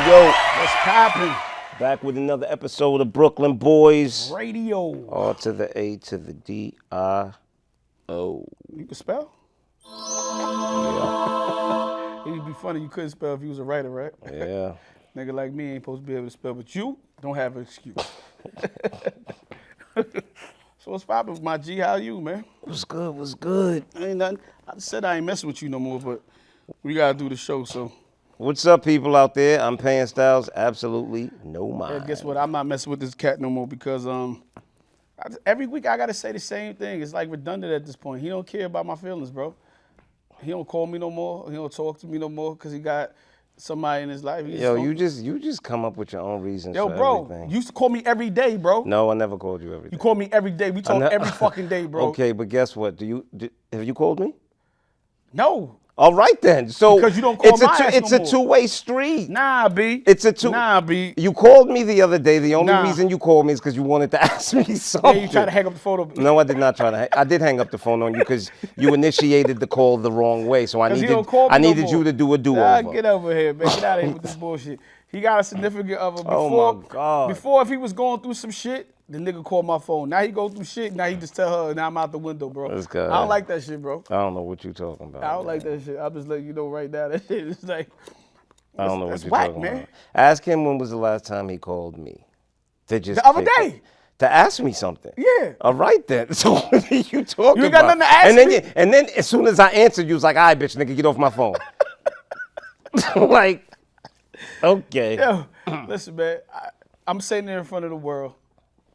Yo, What's poppin'? back with another episode of Brooklyn Boys. Radio. R to the A to the D I O. You can spell? Yeah. It'd be funny you couldn't spell if you was a writer, right? Yeah. Nigga like me ain't supposed to be able to spell, but you don't have an excuse. So what's poppin' with my G? How you, man? What's good? What's good? Ain't nothing. I said I ain't messing with you no more, but we gotta do the show, so. What's up, people out there? I'm Moe Styles. Absolutely no mind. Yeah, guess what? I'm not messing with this cat no more because every week I gotta say the same thing. It's like redundant at this point. He don't care about my feelings, bro. He don't call me no more. He don't talk to me no more because he got somebody in his life. Yo, you just come up with your own reasons for bro, everything. you used to call me every day, bro. No, I never called you every day. You call me every day. We talk every fucking day, bro. Okay, but guess what? Have you called me? No. All right then. So Because you don't call my ass it's no a more. two-way street. Nah, B. Nah, B. You called me the other day. The only Nah. reason you called me is because you wanted to ask me something. Yeah, you tried to hang up the photo. No, I did not try to. I did hang up the phone on you because you initiated the call the wrong way. So I needed you to do a do-over. Nah, get over here, man. Get out of here with this bullshit. He got a significant other before. Oh my God. Before, if he was going through some shit, the nigga called my phone. Now he go through shit. Now he just tell her, now I'm out the window, bro. That's good. I don't like that shit, bro. I don't know what you're talking about. I don't like that shit. I'm just letting you know right now. That shit is like, I don't know what that's you're whack, talking man. about. Ask him when was the last time he called me. To just The other pick day. up- To ask me something. Yeah. All right then. So what are you talking You ain't about? got nothing to ask and then me? and then as soon as I answered, you was like, all right, bitch, nigga, get off my phone. Like, okay. Yo, listen, man. I'm sitting there in front of the world.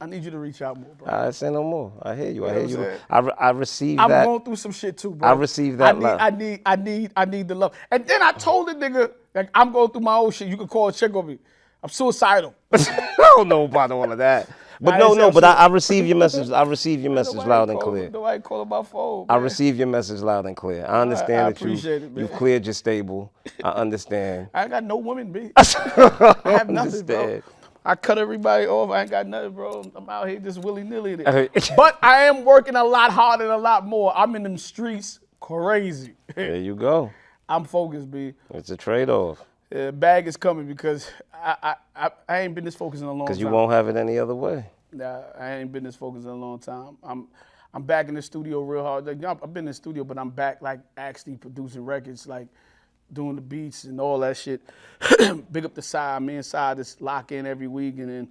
I need you to reach out more, bro. I say no more. I hear you. I know hear what you. I'm saying? I received I'm that. going through some shit too, bro. I received that love. I need the love. And then I told the nigga, like, I'm going through my own shit. You can call and check on me. I'm suicidal. I don't know about all of that. But I receive your message. I receive your message loud and clear. Nobody calling my phone, I man. receive your message loud and clear. I understand I that appreciate it, man. you've cleared your stable. I understand. I ain't got no woman, B. I have nothing, bro. Understand. I cut everybody off. I ain't got nothing, bro. I'm out here just willy-nilly. Hey. But I am working a lot harder and a lot more. I'm in them streets crazy. There you go. I'm focused, B. It's a trade-off. Bag is coming because I ain't been this focused in a long time. Because you won't have it any other way. Nah, I ain't been this focused in a long time. I'm back in the studio real hard. Like, I've been in the studio, but I'm back like actually producing records, like doing the beats and all that shit. Big up the side. Me and Side just lock in every week, and then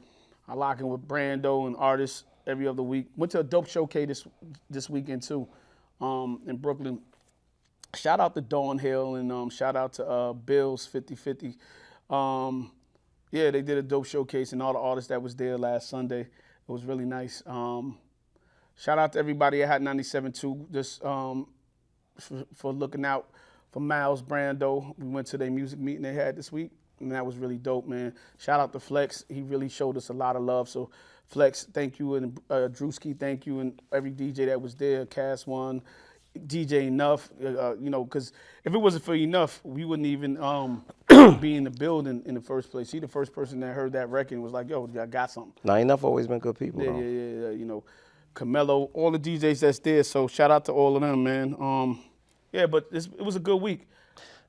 I lock in with Brando and artists every other week. Went to a dope showcase this weekend too, in Brooklyn. Shout out to Dawn Hill and shout out to Bill's 50/50. Yeah, they did a dope showcase and all the artists that was there last Sunday. It was really nice. Shout out to everybody at Hot 97 too, just for looking out for Miles Brando. We went to their music meeting they had this week, and that was really dope, man. Shout out to Flex. He really showed us a lot of love. So Flex, thank you, and Drewski, thank you, and every DJ that was there, Cast One, DJ Enough, because if it wasn't for Enough, we wouldn't even be in the building in the first place. He the first person that heard that record and was like, yo, I got something. Now, Enough always been good people, though. Yeah. Camelo, all the DJs that's there, so shout out to all of them, man. Yeah, but it was a good week.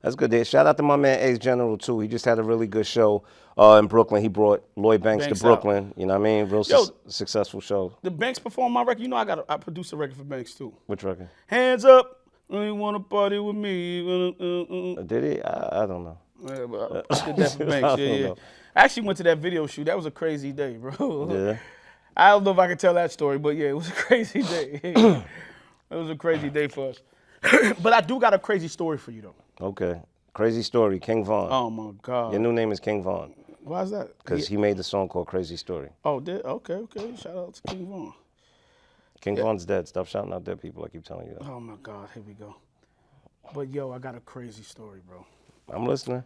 That's good. Shout out to my man Ace General, too. He just had a really good show in Brooklyn. He brought Lloyd Banks to Brooklyn. You know what I mean? Real successful show. The Banks performed my record. You know I produced a record for Banks, too. Which record? Hands up, you want to party with me. Did he? I don't know. Yeah, but I did that for Banks. Yeah. I actually went to that video shoot. That was a crazy day, bro. Yeah. I don't know if I can tell that story, but yeah, it was a crazy day. It was a crazy day for us. But I do got a crazy story for you, though. Okay. Crazy Story, King Von. Oh, my God. Your new name is King Von. Why is that? Because he made the song called Crazy Story. Oh, okay. Shout out to King Von. King Von's dead. Stop shouting out dead people. I keep telling you that. Oh, my God. Here we go. But, yo, I got a crazy story, bro. I'm listening.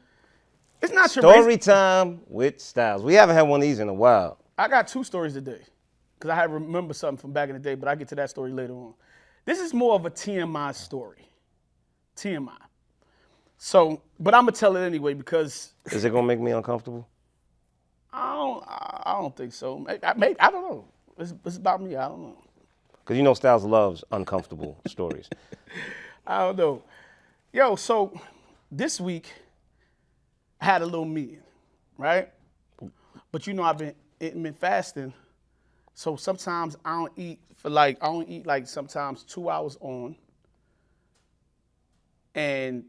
It's not your Story time with Styles. We haven't had one of these in a while. I got two stories today because I remember something from back in the day, but I'll get to that story later on. This is more of a TMI story. TMI. So, but I'm going to tell it anyway because... Is it going to make me uncomfortable? I don't think so. I don't know. It's about me. I don't know. Because you know Styles loves uncomfortable stories. I don't know. Yo, so this week I had a little meeting right? But you know I've been fasting, so sometimes I don't eat like sometimes 2 hours on and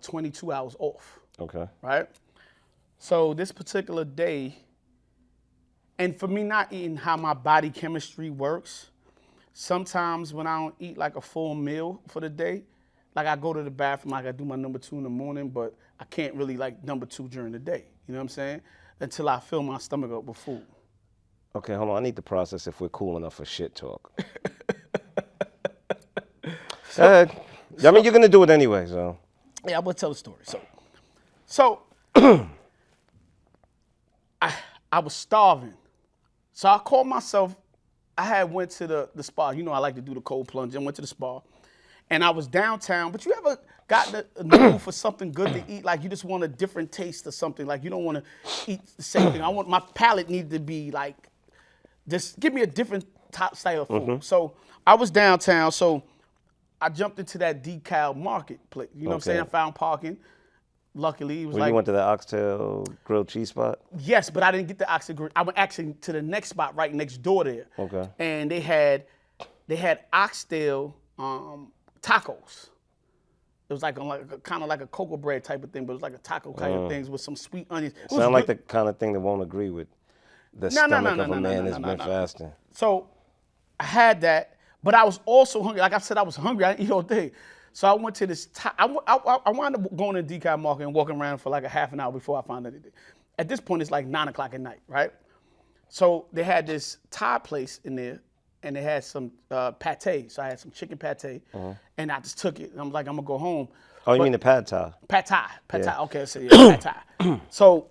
22 hours off. Okay. Right? So this particular day, and for me not eating how my body chemistry works, sometimes when I don't eat like a full meal for the day, like I go to the bathroom, like I do my number 2 in the morning, but I can't really like number 2 during the day. You know what I'm saying? Until I fill my stomach up with food. Okay, hold on. I need to process if we're cool enough for shit talk. I mean, you're gonna do it anyway, so. Yeah, I'm gonna tell the story. So I was starving. So I called myself, I had went to the spa. You know I like to do the cold plunge. I went to the spa. And I was downtown. But you ever got the mood for something good to eat? Like you just want a different taste or something. Like you don't want to eat the same thing. My palate needed to be like, just give me a different style of food. Mm-hmm. So I was downtown. So I jumped into that decal marketplace. You know what I'm saying? I found parking. Luckily, it was you went to the oxtail grilled cheese spot? Yes, but I didn't get the oxtail grilled. I went actually to the next spot right next door there. Okay. And they had oxtail tacos. It was like kind of like a cocoa bread type of thing, but it was like a taco kind of things with some sweet onions. Sound like the kind of thing that won't agree with the stomach of a man that's been fasting. So I had that, but I was also hungry. Like I said, I was hungry. I didn't eat all day. So I went to this, I wound up going to the decal market and walking around for like a half an hour before I found anything. At this point, it's like 9 o'clock at night, right? So they had this Thai place in there, and they had some pate. So I had some chicken pate, and I just took it. And I'm like, I'm gonna go home. Oh, you mean the pad thai? Pad thai. Okay, so yeah, pad thai. So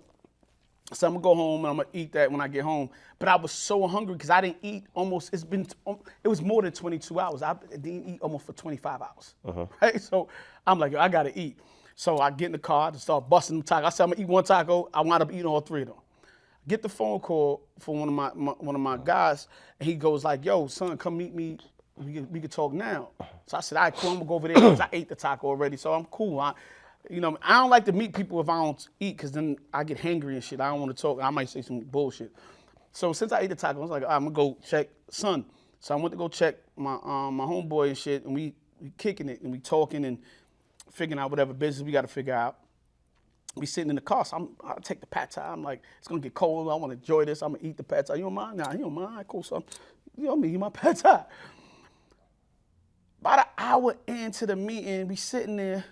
I'm gonna go home and I'm gonna eat that when I get home. But I was so hungry because I didn't eat almost. It was more than 22 hours. I didn't eat almost for 25 hours. Right? So I'm like, yo, I gotta eat. So I get in the car to start busting them tacos. I said I'm gonna eat one taco. I wound up eating all 3 of them. Get the phone call from one of my guys, and he goes like, "Yo, son, come meet me. We can talk now." So I said, "All right, cool. I'm gonna go over there because I ate the taco already, so I'm cool." I don't like to meet people if I don't eat, because then I get hangry and shit. I don't want to talk. I might say some bullshit. So since I ate the taco, I was like, I'm gonna go check son. So I went to go check my homeboy and shit, and we kicking it and we talking and figuring out whatever business we got to figure out. We sitting in the car, so I take the pad thai. I'm like, it's gonna get cold. I want to enjoy this. I'm gonna eat the pad thai. You don't mind? Nah, you don't mind. All right, cool, son. You know me, eat my pad thai. About an hour into the meeting, we sitting there,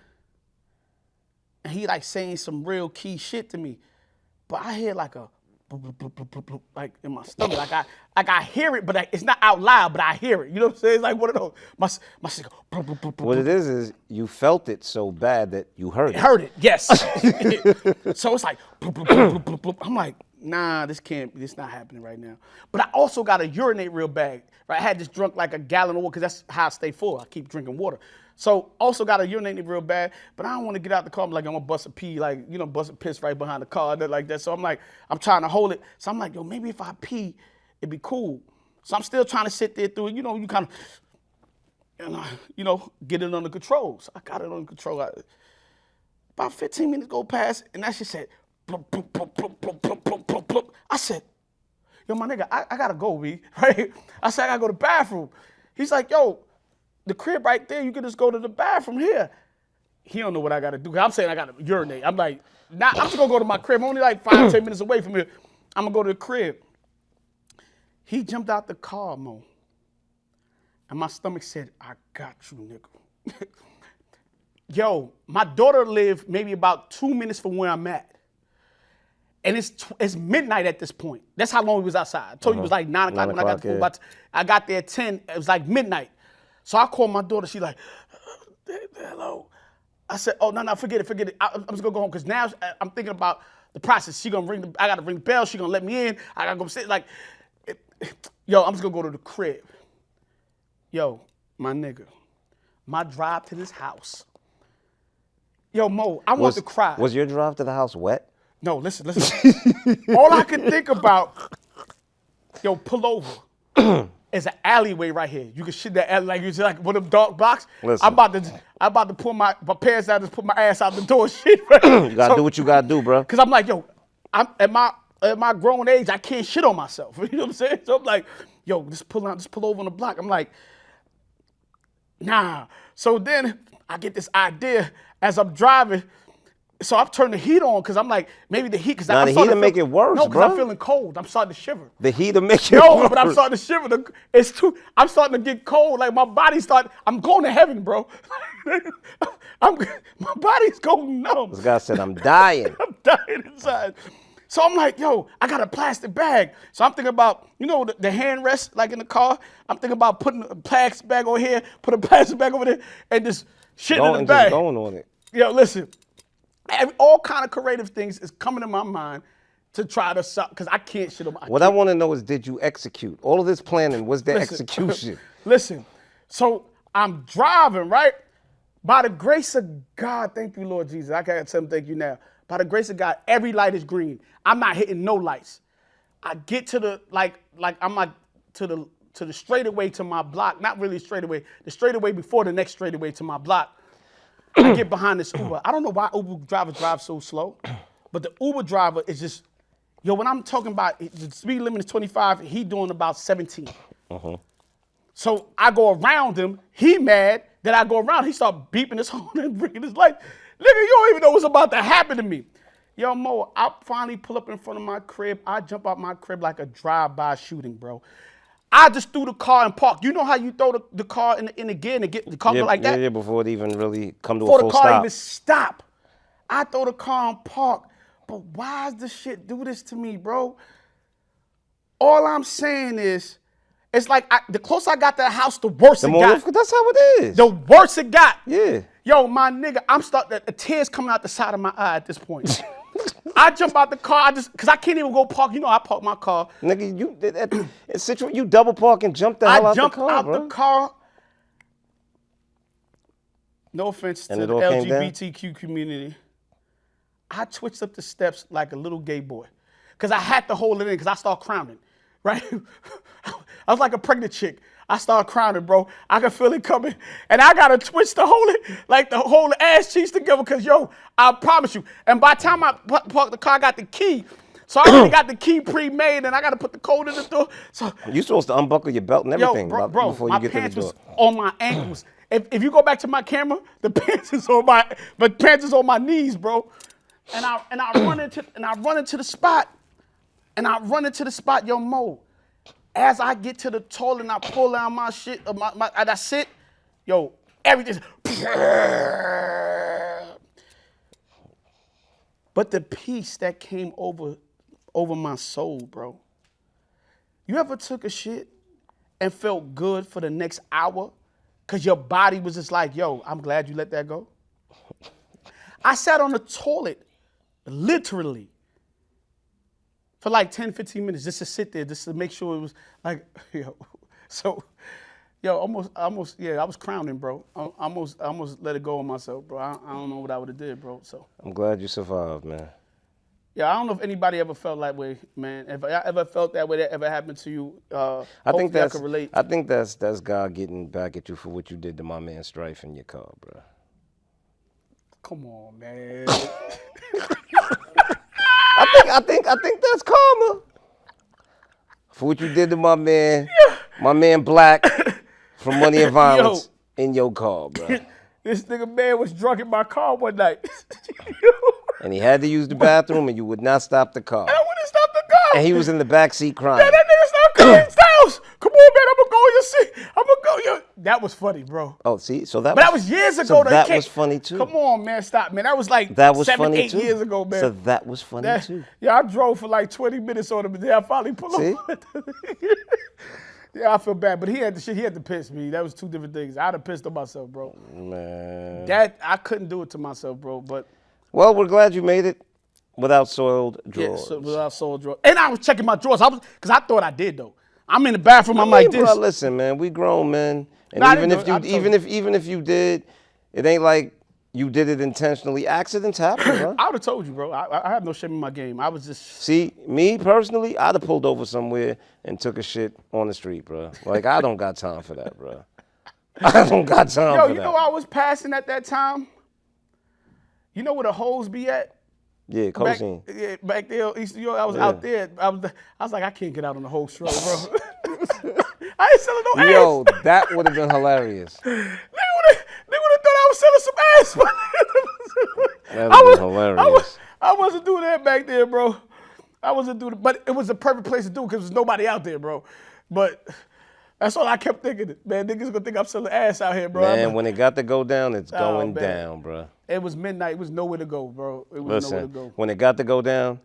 and he like saying some real key shit to me, but I hear like a like in my stomach, like I hear it, but it's not out loud, but I hear it. You know what I'm saying? It's like one of those. My shit go. What it is you felt it so bad that you heard it. Heard it, yes. So it's like. I'm like, nah, this not happening right now. But I also got to urinate real bad. Right? I had just drunk like a gallon of water, because that's how I stay full. I keep drinking water. So also got to urinate real bad, but I don't want to get out the car. I'm like, I'm gonna bust a pee, like, bust a piss right behind the car, like that. So I'm like, I'm trying to hold it. So I'm like, yo, maybe if I pee, it'd be cool. So I'm still trying to sit there through it. You kind of, get it under control. So I got it under control. About 15 minutes go past, and that shit said, plop, plop, plop, plop, plop, plop, plop, plop, plop. I said, yo, my nigga, I gotta go, B, right? I said, I gotta go to the bathroom. He's like, yo, the crib right there, you can just go to the bathroom here. He don't know what I gotta do. I'm saying I gotta urinate. I'm like, nah, I'm just gonna go to my crib. I'm only like 5-10 minutes away from here. I'm gonna go to the crib. He jumped out the car, Mo. And my stomach said, I got you, nigga. Yo, my daughter lived maybe about 2 minutes from where I'm at. And it's midnight at this point. That's how long we was outside. I told you it was like 9 o'clock when I got the food. But I got there at 10. It was like midnight. So I called my daughter. She's like, hello. I said, oh, no, forget it. I'm just going to go home, because now I'm thinking about the process. I got to ring the bell. She going to let me in. I got to go sit. Like, yo, I'm just going to go to the crib. Yo, my nigga, my drive to this house. Yo, Mo, I want to cry. Was your drive to the house wet? No, listen. All I could think about, yo, pull over. Is an alleyway right here. You can shit that alley like one of them dark blocks. Listen. I'm about to pull my pants out and just put my ass out the door. Shit. Right? You gotta do what you gotta do, bro. Cause I'm like, yo, I'm at my grown age, I can't shit on myself. You know what I'm saying? So I'm like, yo, just pull over on the block. I'm like, nah. So then I get this idea as I'm driving. So I'm turning the heat on because I'm like, maybe the heat. Now the heat will make it worse, no, bro. because I'm feeling cold. I'm starting to shiver. The heat will make it worse. No, but I'm starting to shiver. I'm starting to get cold. Like my I'm going to heaven, bro. My body's going numb. This guy said, I'm dying. I'm dying inside. So I'm like, yo, I got a plastic bag. So I'm thinking about, you know, the hand rest like in the car. I'm thinking about putting a plastic bag over here, put a plastic bag over there, and just shit in the bag. Just going on it. Yo, listen. All kind of creative things is coming in my mind to try to suck because I can't shit on my. What I want to know is, did you execute all of this planning? Was there execution? Listen, so I'm driving right. By the grace of God, thank you, Lord Jesus. I can't tell him thank you now. By the grace of God, every light is green. I'm not hitting no lights. I get to the to the straightaway to my block. Not really straightaway. The straightaway before the next straightaway to my block. I get behind this Uber. I don't know why Uber drivers drive so slow, but the Uber driver is just, yo, when I'm talking about the speed limit is 25, he doing about 17. So I go around him. He mad that I go around. He start beeping his horn and bringing his light. Nigga, you don't even know what's about to happen to me. Yo, Mo, I finally pull up in front of my crib. I jump out my crib like a drive-by shooting, bro. I just threw the car and parked. You know how you throw the car in the gear and get the car like that? Yeah, before it even really come to a Before full the car stop. even stop. I throw the car and park. But why does this shit do this to me, bro? All I'm saying is, it's like the closer I got to the house, the worse it got. That's how it is. The worse it got. Yeah. Yo, my nigga, I'm starting, the tears coming out the side of my eye at this point. I jump out the car, because I can't even go park. You know, I park my car. Nigga, you double park and jump the hell out the car, I jumped bro. out the car. No offense to the LGBTQ community. I twitched up the steps like a little gay boy. Because I had to hold it in because I started crowning, right? I was like a pregnant chick. I started crowning, bro. I could feel it coming. And I got to twitch to hold it, like the whole ass cheeks together because, yo, I promise you. And by the time I parked the car, I got the key. So I already got the key pre-made and I got to put the code in the door. So You're supposed to unbuckle your belt and everything bro, before you get to the door. my pants was on my ankles. If you go back to my camera, the pants is on my knees, bro. And I run into the spot. And I run into the spot, yo, Mo. As I get to the toilet and I pull out my shit, and I sit, yo, everything's. But the peace that came over my soul, bro. You ever took a shit and felt good for the next hour because your body was just like, yo, I'm glad you let that go? I sat on the toilet, literally, for like 10, 15 minutes just to sit there, just to make sure it was like, yo. So, yo, almost, yeah, I was crowning, bro. I almost let it go on myself, bro. I don't know what I would have did, bro. So I'm glad you survived, man. Yeah, I don't know if anybody ever felt that way, man. If I ever felt that way, that ever happened to you, I could relate. I think that's God getting back at you for what you did to my man Strife in your car, bro. Come on, man. I think that's karma for what you did to my man Black from Money and Violence in your car, bro. This nigga man was drunk in my car one night. And he had to use the bathroom, and you would not stop the car. And I wouldn't stop the car. And he was in the back seat crying. Yeah, that nigga stopped crying. Styles, come on, man, I'm gonna go in your seat. I'm gonna go. That was funny, bro. Oh, see, so that. But that was years ago. So that was funny too. Come on, man, stop, man. That was like 8 years ago, man. So that was funny too. Yeah, I drove for like 20 minutes on him, and then I finally pulled up. Yeah, I feel bad, but he had to piss me. That was two different things. I'd have pissed on myself, bro. Man. I couldn't do it to myself, bro. But well, we're glad you made it without soiled drawers. Yeah, so without soiled drawers. And I was checking my drawers. Because I thought I did though. I'm in the bathroom. I'm like this. Bro, listen, man, we grown men, and No, even if you did, it ain't like you did it intentionally. Accidents happen, bro. I would have told you, bro. I have no shame in my game. I was just. See, me personally, I'd have pulled over somewhere and took a shit on the street, bro. Like, I don't got time for that, bro. I don't got time for that. Yo, you know I was passing at that time? You know where the hoes be at? Yeah, coaching. Back there, East New York, I was out there. I was like, I can't get out on the whole show, bro. I ain't selling no ass. Yo, that would have been hilarious. They would have thought I was selling some ass. That would have been hilarious. I wasn't doing that back there, bro. I wasn't doing it, but it was a perfect place to do it because there's nobody out there, bro. But that's all I kept thinking. Man, niggas gonna think I'm selling ass out here, bro. Man, when it got to go down, it's going down, bro. It was midnight. It was nowhere to go, bro. It was nowhere to go. When it got to go down,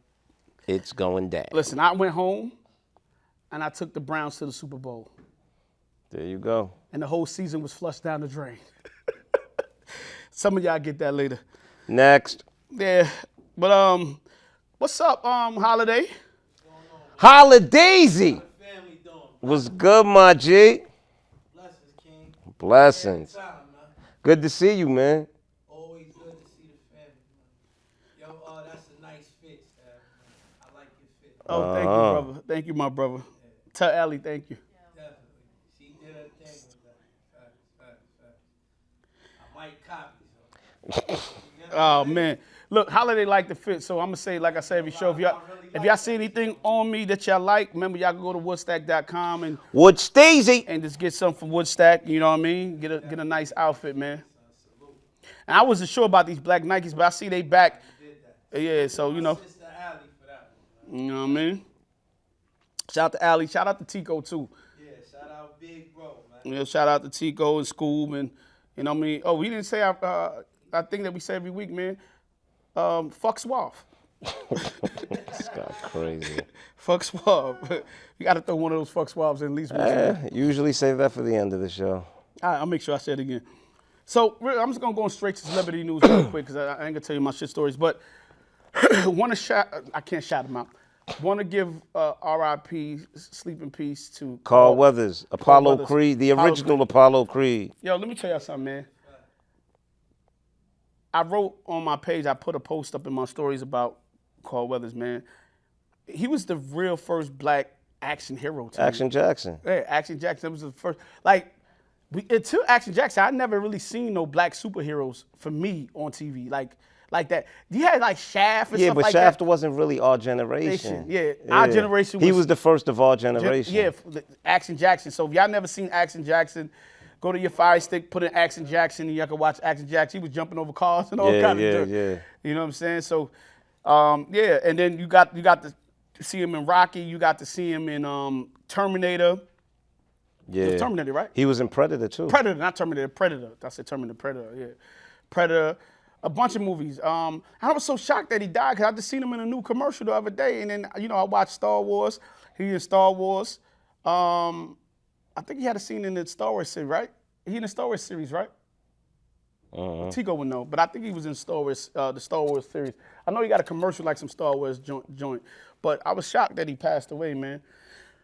it's going down. Listen, I went home, and I took the Browns to the Super Bowl. There you go. And the whole season was flushed down the drain. Some of y'all get that later. Next. Yeah, but what's up, Holiday? Holidaisy. What's good, my G? Blessings, King. Blessings. Every time, man. Good to see you, man. Always good to see the family, man. Yo, that's a nice fit, man. I like your fit. Oh, thank you, brother. Thank you, my brother. Yeah. Tell Allie thank you. Definitely. She did her thing with that. Facts. I might copy some. Oh, man. Look, Holiday like the fit, so I'm going to say, like I said every show, if y'all see anything on me that y'all like, remember y'all can go to woodstack.com and Woodstazy. and just get something from Woodstack, you know what I mean? Get a nice outfit, man. And I wasn't sure about these black Nikes, but I see they back. Yeah, so, you know. You know what I mean? Shout out to Allie. Shout out to Tico, too. Yeah, shout out Big Bro, man. Yeah, shout out to Tico and Scoob and, you know what I mean? Oh, we didn't say I think that we say every week, man. Fuck Suave. This guy crazy. Fuck Suave. You got to throw one of those fuck Suaves in at least once. Usually save that for the end of the show. All right, I'll make sure I say it again. So I'm just going to go straight to celebrity news real quick because I ain't going to tell you my shit stories. But I can't shout them out. Want to give R.I.P. sleep in peace to Carl Weathers, Apollo Weathers. Creed, the original Apollo Creed. Yo, let me tell y'all something, man. I wrote on my page, I put a post up in my stories about Carl Weathers, man. He was the real first black action hero to me. Action Jackson. Yeah, Action Jackson was the first. Like, until Action Jackson, I never really seen no black superheroes for me on TV. Like that. You had like Shaft and stuff like that. Yeah, but Shaft wasn't really our generation. Yeah, our generation was. He was the first of our generation. Yeah, Action Jackson. So if y'all never seen Action Jackson, go to your Fire Stick, put in Action Jackson, and y'all can watch Action Jackson. He was jumping over cars and all kinds of dirt. Yeah. You know what I'm saying? So, yeah, and then you got to see him in Rocky. You got to see him in Terminator. Yeah. It was Terminator, right? He was in Predator, too. Predator, not Terminator, Predator. I said Terminator, Predator, yeah. Predator, a bunch of movies. I was so shocked that he died because I just seen him in a new commercial the other day. And then, you know, I watched Star Wars. He in Star Wars. I think he had a scene in the Star Wars series, right? He in the Star Wars series, right? Tico would know, but I think he was in Star Wars, the Star Wars series. I know he got a commercial like some Star Wars joint, but I was shocked that he passed away, man.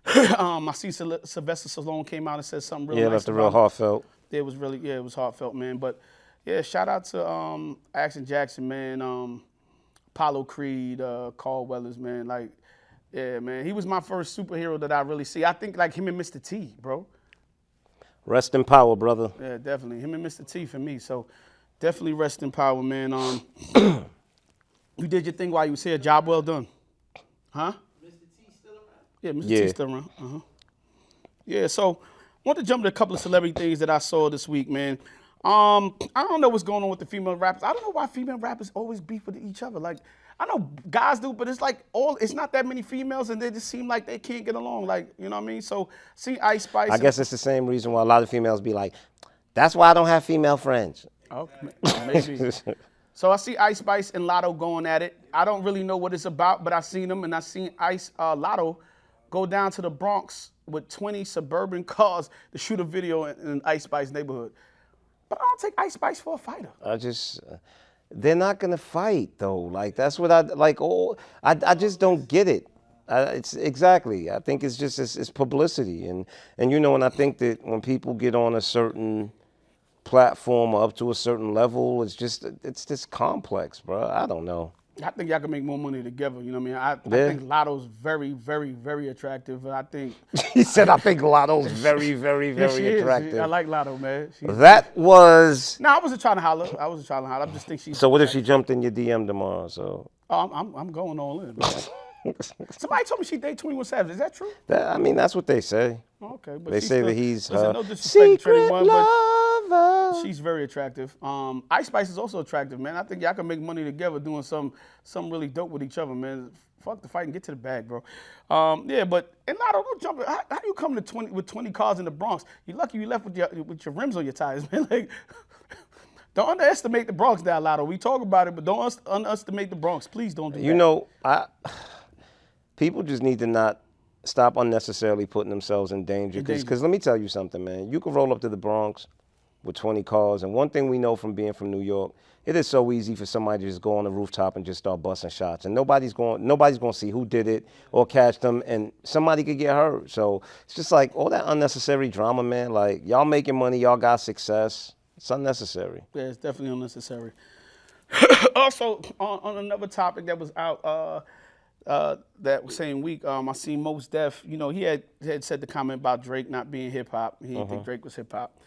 I see Sylvester Stallone came out and said something real nice. Yeah, that's the real heartfelt. It was heartfelt, man. But yeah, shout out to Action Jackson, man. Apollo Creed, Carl Weathers, man. Like, yeah, man. He was my first superhero that I really see. I think like him and Mr. T, bro. Rest in power, brother. Yeah, definitely. Him and Mr. T for me. So definitely rest in power, man. You did your thing while you was here. Job well done. Huh? Mr. T still around? Yeah, Mr. T still around. Yeah, so I want to jump to a couple of celebrity things that I saw this week, man. I don't know what's going on with the female rappers. I don't know why female rappers always beef with each other. Like, I know guys do, but it's like it's not that many females, and they just seem like they can't get along. Like, you know what I mean? So, see Ice Spice. I guess it's the same reason why a lot of females be like, that's why I don't have female friends. Oh, maybe. So I see Ice Spice and Lotto going at it. I don't really know what it's about, but I seen them, and I seen Lotto go down to the Bronx with 20 suburban cars to shoot a video in Ice Spice neighborhood. But I don't take Ice Spice for a fighter. They're not gonna fight though. Like that's what I like. I just don't get it. It's exactly. I think it's just it's publicity, and you know, and I think that when people get on a certain platform or up to a certain level, it's just complex, bro. I don't know. I think y'all can make more money together. You know what I mean? I Yeah. think Lotto's very, very, very attractive. I think He said, I think Lotto's very, very, yeah, very she is. attractive. I like Lotto, man. That was. No, I wasn't trying to holler. I just think she's. So what if she jumped in your DM tomorrow? So Oh, I'm going all in, man. Somebody told me she date 21 Savage. Is that true? I mean, that's what they say. Okay, but They she's say still, that he's listen, her no disrespect to secret 21, but lover. she's very attractive. Ice Spice is also attractive, man. I think y'all can make money together doing something really dope with each other, man. Fuck the fight and get to the bag, bro. Yeah, but and Lotto, don't jump. How do you come to with 20 cars in the Bronx? You lucky you left with your rims on your tires, man. Like, don't underestimate the Bronx, now, Lotto. We talk about it, but don't underestimate the Bronx. Please don't do that. You know, people just need to not stop unnecessarily putting themselves in danger. Because let me tell you something, man. You can roll up to the Bronx with 20 cars, and one thing we know from being from New York, it is so easy for somebody to just go on the rooftop and just start busting shots, and nobody's going to see who did it or catch them, and somebody could get hurt. So it's just like all that unnecessary drama, man. Like, y'all making money, y'all got success. It's unnecessary. Yeah, it's definitely unnecessary. Also, on another topic that was out that same week, I seen Moe Def. You know, he had said the comment about Drake not being hip hop. He didn't think Drake was hip hop.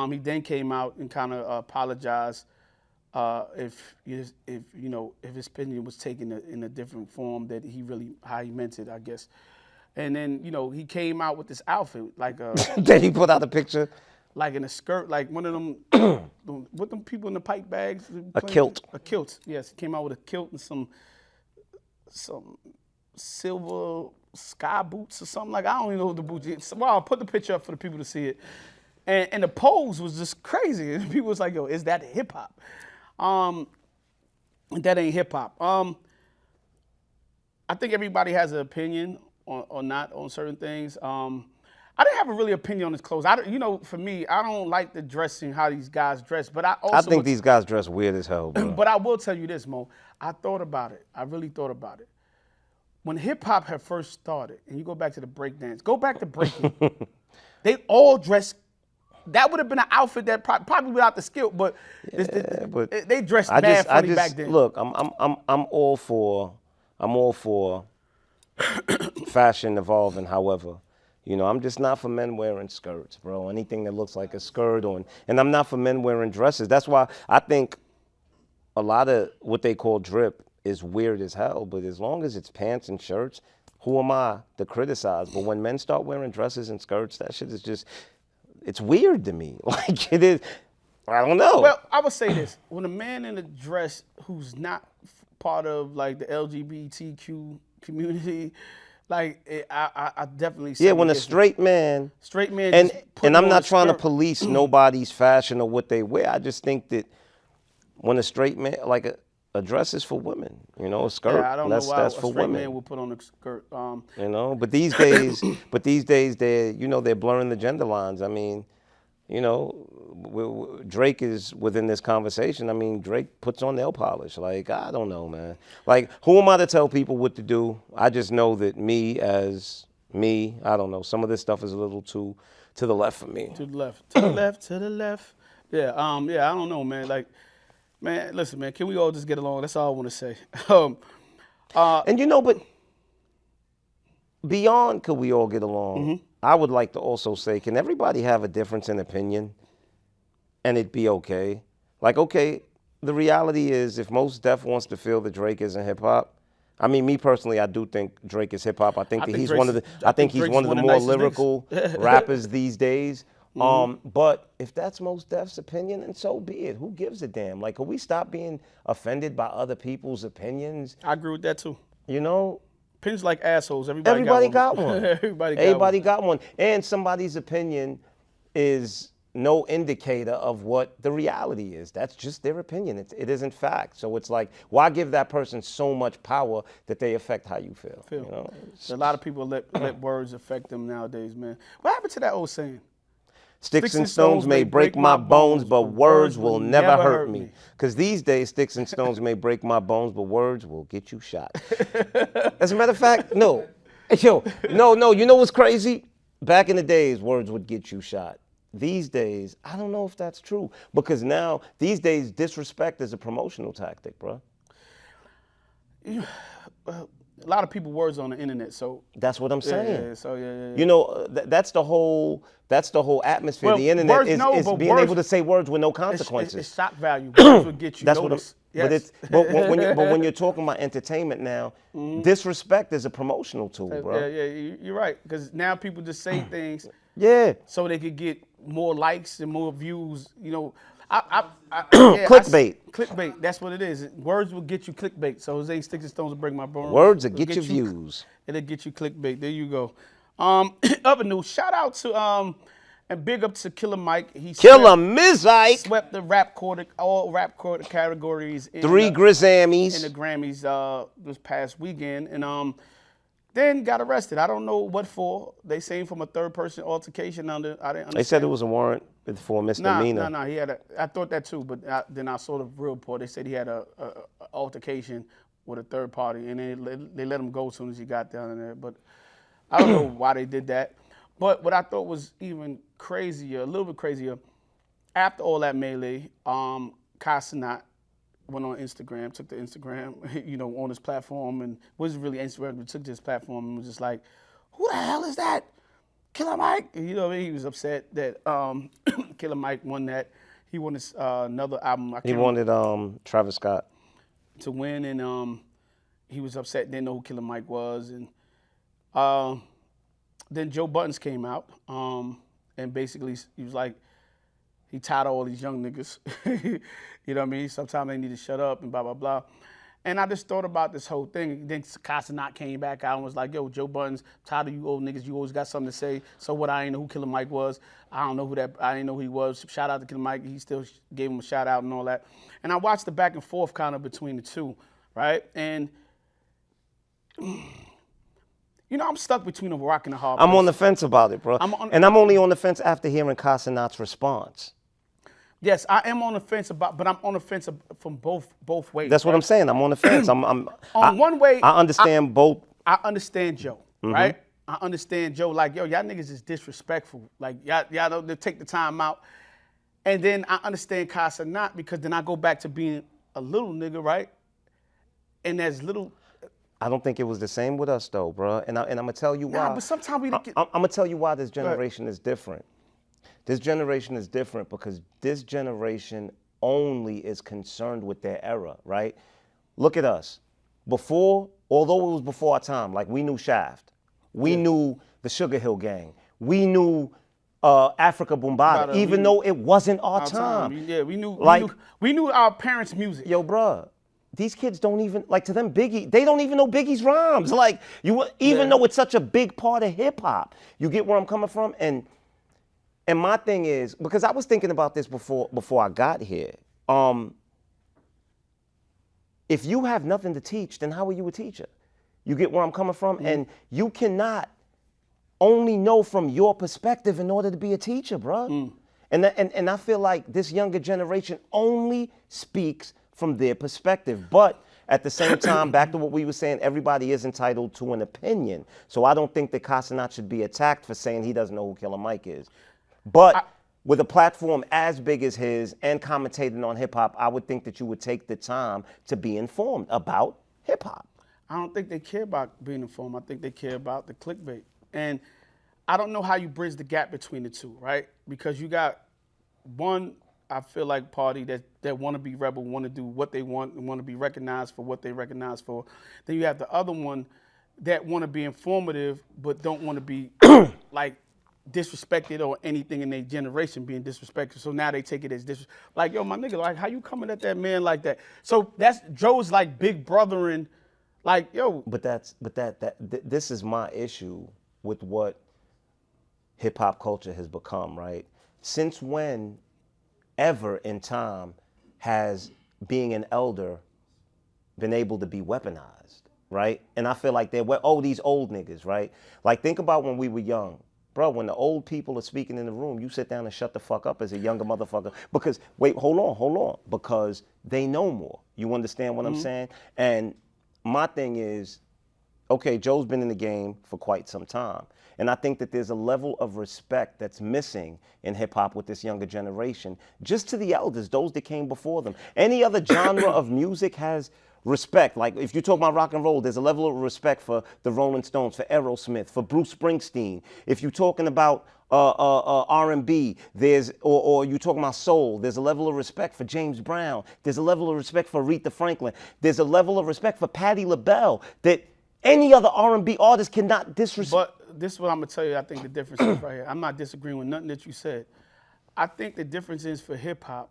He then came out and kind of apologized if his opinion was taken in a different form that how he meant it, I guess. And then he came out with this outfit like Then he put out a picture. Like in a skirt, like one of them, what them people in the pipe bags? A kilt. A kilt, yes. He came out with a kilt and some silver sky boots or something. Like, I don't even know what the boots is. Well, I'll put the picture up for the people to see it. And the pose was just crazy. And people was like, yo, is that hip hop? That ain't hip hop. I think everybody has an opinion or not on certain things. I didn't have a really opinion on his clothes. For me, I don't like the dressing, how these guys dress. But I think these guys dress weird as hell, bro. But I will tell you this, Mo. I thought about it. I really thought about it. When hip hop had first started, and you go back to the breakdance, go back to breaking, they all dressed. That would have been an outfit that probably without the skill, but they dressed mad funny back then. Look, I'm all for fashion evolving. However, I'm just not for men wearing skirts, bro. Anything that looks like a skirt and I'm not for men wearing dresses. That's why I think a lot of what they call drip is weird as hell. But as long as it's pants and shirts, who am I to criticize? But when men start wearing dresses and skirts, that shit is just, it's weird to me. Like, it is, I don't know. Well, I would say this. When a man in a dress who's not part of, like, the LGBTQ community, like, I definitely say when a straight man, and I'm not trying to police nobody's fashion or what they wear. I just think that when a straight man, like a dress is for women, a skirt. Yeah, I don't know why that's a for straight women. man would put on a skirt. But these days, they're blurring the gender lines. I mean, Drake is within this conversation. I mean, Drake puts on nail polish. Like, I don't know, man. Like, who am I to tell people what to do? I just know that I don't know. Some of this stuff is a little too to the left for me. To the left, to the left, to the left. Yeah, I don't know, man. Like, man, listen, man, can we all just get along? That's all I want to say. But beyond could we all get along, I would like to also say, can everybody have a difference in opinion and it be okay? Like, okay, the reality is if Mos Def wants to feel that Drake isn't hip hop, I mean, me personally, I do think Drake is hip hop. I think he's one of the more lyrical rappers these days. But if that's Mos Def's opinion, then so be it. Who gives a damn? Like, can we stop being offended by other people's opinions? I agree with that too. Opinions like assholes. Everybody got one. Everybody got one. And somebody's opinion is no indicator of what the reality is. That's just their opinion. It isn't fact. So it's like, why give that person so much power that they affect how you feel? A lot of people let words affect them nowadays, man. What happened to that old saying? Sticks and stones may break my bones, but words will never hurt me. Because these days, sticks and stones may break my bones, but words will get you shot. As a matter of fact, no. You know what's crazy? Back in the days, words would get you shot. These days, I don't know if that's true. Because now, these days, disrespect is a promotional tactic, bro. A lot of people words on the internet, so That's what I'm saying. yeah. You know, that's the whole atmosphere. Well, the internet words, is, no, is but being words- able to say words with no It's consequences. shock value. Words will get you That's what I'm. noticed. Yes. But when you're talking about entertainment now, disrespect is a promotional tool, bro. Yeah, you're right. Because now people just say things Yeah. so they could get more likes and more views. You know, Clickbait. Clickbait. That's what it is. Words will get you clickbait. So Jose Sticks and Stones will break my bones. Words will It'll get you views. It'll get you clickbait. There you go. Other news. Shout out to and big up to Killer Mike. He Killer Mizike. swept the all rap quarter categories. In 3 in Grizzammies. the Grammys this past weekend, and then got arrested. I don't know what for. They say from a third-person altercation. I didn't understand. They said it was a warrant for misdemeanor. No. He had I thought that too, but then I saw the real report. They said he had a altercation with a third party, and they let him go as soon as he got down there. But I don't know why they did that. But what I thought was even crazier, a little bit crazier, after all that melee, Casanat went on Instagram, took the Instagram, on his platform, and wasn't really Instagram, but took this platform and was just like, who the hell is that? Killer Mike? And, he was upset that Killer Mike won that. He won this another album. He wanted Travis Scott to win, and he was upset, didn't know who Killer Mike was. And then Joe Buttons came out, and basically he was like, he tired of all these young niggas. You know what I mean? Sometimes they need to shut up and blah, blah, blah. And I just thought about this whole thing. Then Casanat came back out and was like, yo, Joe Buttons, tired of you old niggas. You always got something to say. So what? I ain't know who Killer Mike was. I don't know I didn't know who he was. Shout out to Killer Mike. He still gave him a shout out and all that. And I watched the back and forth kind of between the two, right? And, I'm stuck between a rock and a hard place. I'm on the fence about it, bro. I'm only on the fence after hearing Casanat's response. Yes, I am on the fence but I'm on the fence from both ways. That's what I'm saying. I'm on the fence. One way, I understand both. I understand Joe, right? I understand Joe. Like, yo, y'all niggas is disrespectful. Like, y'all don't take the time out. And then I understand Casanat because then I go back to being a little nigga, right? And as little. I don't think it was the same with us though, bro. And I'm gonna tell you why. Nah, but sometimes we. I'm gonna tell you why this generation is different. This generation is different because this generation only is concerned with their era, right? Look at us. Although it was before our time, like we knew Shaft, we knew the Sugar Hill Gang, we knew Africa Bombada, even though it wasn't our time. Yeah, we knew our parents' music. Yo, bruh, these kids don't even, like, to them, Biggie, they don't even know Biggie's rhymes. Like, even though it's such a big part of hip hop, you get where I'm coming from? And my thing is, because I was thinking about this before I got here, if you have nothing to teach, then how are you a teacher? You get where I'm coming from? Mm-hmm. And you cannot only know from your perspective in order to be a teacher, bro. Mm. And I feel like this younger generation only speaks from their perspective. But at the same time, back to what we were saying, everybody is entitled to an opinion. So I don't think that Casanat should be attacked for saying he doesn't know who Killer Mike is. But with a platform as big as his and commentating on hip hop, I would think that you would take the time to be informed about hip hop. I don't think they care about being informed. I think they care about the clickbait. And I don't know how you bridge the gap between the two, right? Because you got one, I feel like, party that want to be rebel, want to do what they want, and want to be recognized for what they recognize for. Then you have the other one that want to be informative but don't want to be like disrespected or anything in their generation being disrespected. So now they take it as like, yo, my nigga, like, how you coming at that man like that? So that's Joe's like big brothering, like, yo. But this is my issue with what hip hop culture has become, right? Since when ever in time has being an elder been able to be weaponized, right? And I feel like these old niggas, right? Like, think about when we were young. Bro, when the old people are speaking in the room, you sit down and shut the fuck up as a younger motherfucker. Because, wait, hold on. Because they know more. You understand what I'm saying? And my thing is, okay, Joe's been in the game for quite some time. And I think that there's a level of respect that's missing in hip hop with this younger generation, just to the elders, those that came before them. Any other genre of music has respect. Like if you talk about rock and roll, there's a level of respect for the Rolling Stones, for Aerosmith, for Bruce Springsteen. If you're talking about R&B, or you talking about soul, there's a level of respect for James Brown. There's a level of respect for Aretha Franklin. There's a level of respect for Patti LaBelle that any other R&B artist cannot disrespect. But this is what I'm gonna tell you. I think the difference is right here. I'm not disagreeing with nothing that you said. I think the difference is for hip hop.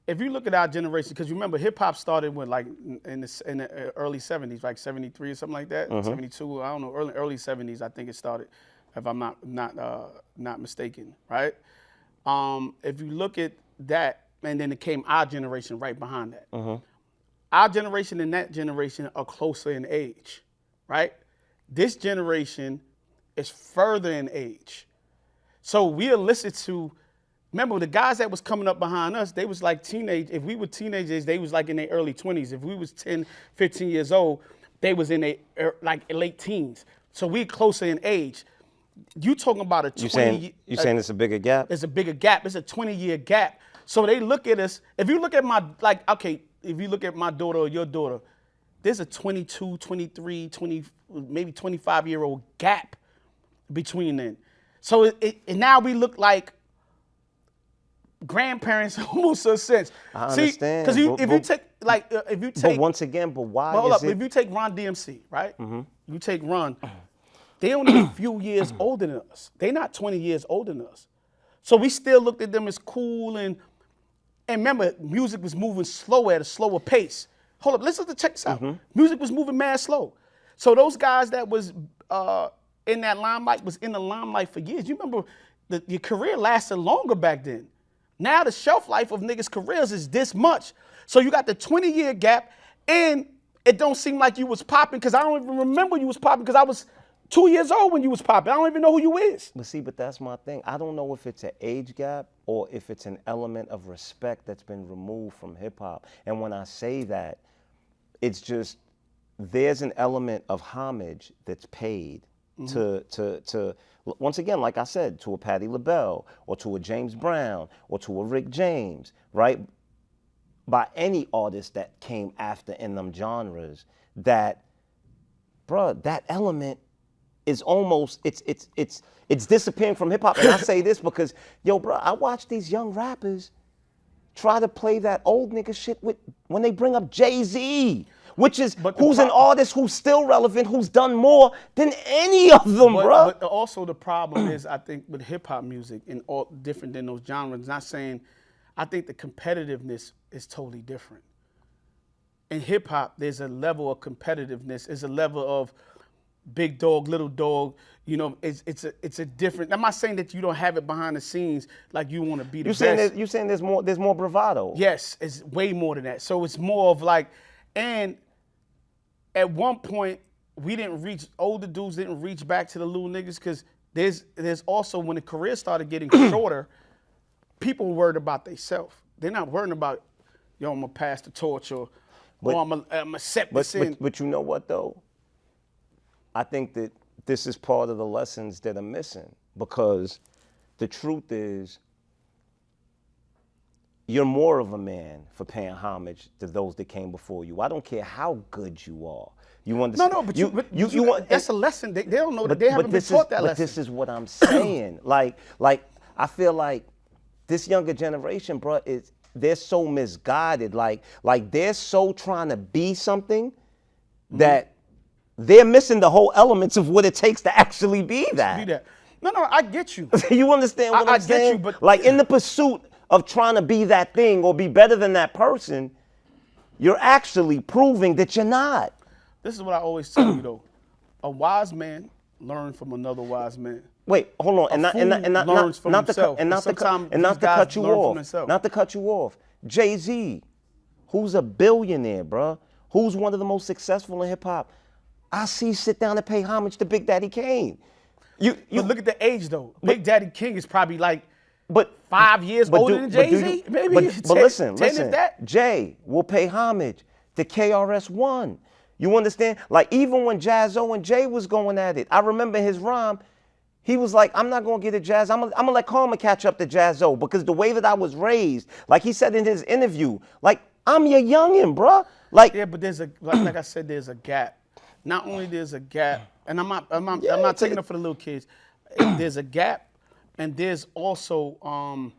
If you look at our generation, because you remember hip hop started with like in the early '70s, like '73 or something like that, '72. I don't know, early '70s. I think it started, if I'm not mistaken, right? If you look at that, and then it came our generation right behind that. Our generation and that generation are closer in age, right? This generation is further in age. So we'll listen to, remember the guys that was coming up behind us, they was like teenage, if we were teenagers, they was like in their early 20s. If we was 10, 15 years old, they was in their like late teens. So we're closer in age. You talking about a 20 You saying it's a bigger gap? It's a bigger gap. It's a 20-year gap. So they look at us, if you look at my, like, okay, if you look at my daughter or your daughter, there's a 22, 23, 20, maybe 25-year-old gap between them. So and now we look like grandparents almost in a sense. I understand. Because if you take, But once again, but why hold is up, it? if you take Ron DMC, right? You take Ron, they only a few years older than us. They're not 20 years older than us. So we still looked at them as cool and remember, music was moving slow at a slower pace. Hold up, listen to check this out. Music was moving mad slow. So those guys that was in that limelight was in the limelight for years. You remember your career lasted longer back then. Now the shelf life of niggas' careers is this much. So you got the 20-year gap, and it don't seem like you was popping, because I don't even remember you was popping, because I was 2 years old when you was popping. I don't even know who you is. But see, but that's my thing. I don't know if it's an age gap or if it's an element of respect that's been removed from hip hop. And when I say that, it's just there's an element of homage that's paid to once again, like I said, to a Patti LaBelle or to a James Brown or to a Rick James, right? By any artist that came after in them genres, that, bruh, that element is almost, it's disappearing from hip hop. And I say this because, yo, bro, I watch these young rappers try to play that old nigga shit when they bring up Jay-Z, which is who's an artist who's still relevant, who's done more than any of them, bro. But also the problem is, I think, with hip hop music and all different than those genres. Not saying, I think the competitiveness is totally different. In hip hop, there's a level of competitiveness. There's a level of big dog, little dog. You know, it's a different. I'm not saying that you don't have it behind the scenes, like you want to be the best. You're saying there's more bravado. Yes, it's way more than that. So it's more of like, and at one point older dudes didn't reach back to the little niggas, because there's also, when the career started getting shorter, people were worried about themselves. They're not worrying about, yo, I'm gonna pass the torch, or I'm gonna set this in. But you know what though? I think that this is part of the lessons that are missing, because the truth is, you're more of a man for paying homage to those that came before you. I don't care how good you are. You understand? No, but you want, that's a lesson. They don't know that. They haven't been taught that lesson. But this is what I'm saying. like I feel like this younger generation, bro, they're so misguided. Like they're so trying to be something that they're missing the whole elements of what it takes to actually be that. No, I get you. You understand what I'm saying? I get you, but like in the pursuit of trying to be that thing or be better than that person, you're actually proving that you're not. This is what I always tell you though. A wise man learns from another wise man. Wait, hold on, not to cut you off. Jay-Z, who's a billionaire, bruh, who's one of the most successful in hip hop, I see sit down and pay homage to Big Daddy Kane. You look at the age though. Big Daddy King is probably like 5 years but older than Jay-Z. Maybe but listen, if that. Jay will pay homage to KRS-One. You understand? Like even when Jazzo and Jay was going at it, I remember his rhyme. He was like, I'm not going to get a Jazz. I'm gonna let Karma catch up to Jazzo, because the way that I was raised, like he said in his interview, like I'm your youngin', bruh. Like, Yeah, but there's like I said, there's a gap. Not only there's a gap, and I'm Yeah, not taking it for the little kids. There's a gap, and there's also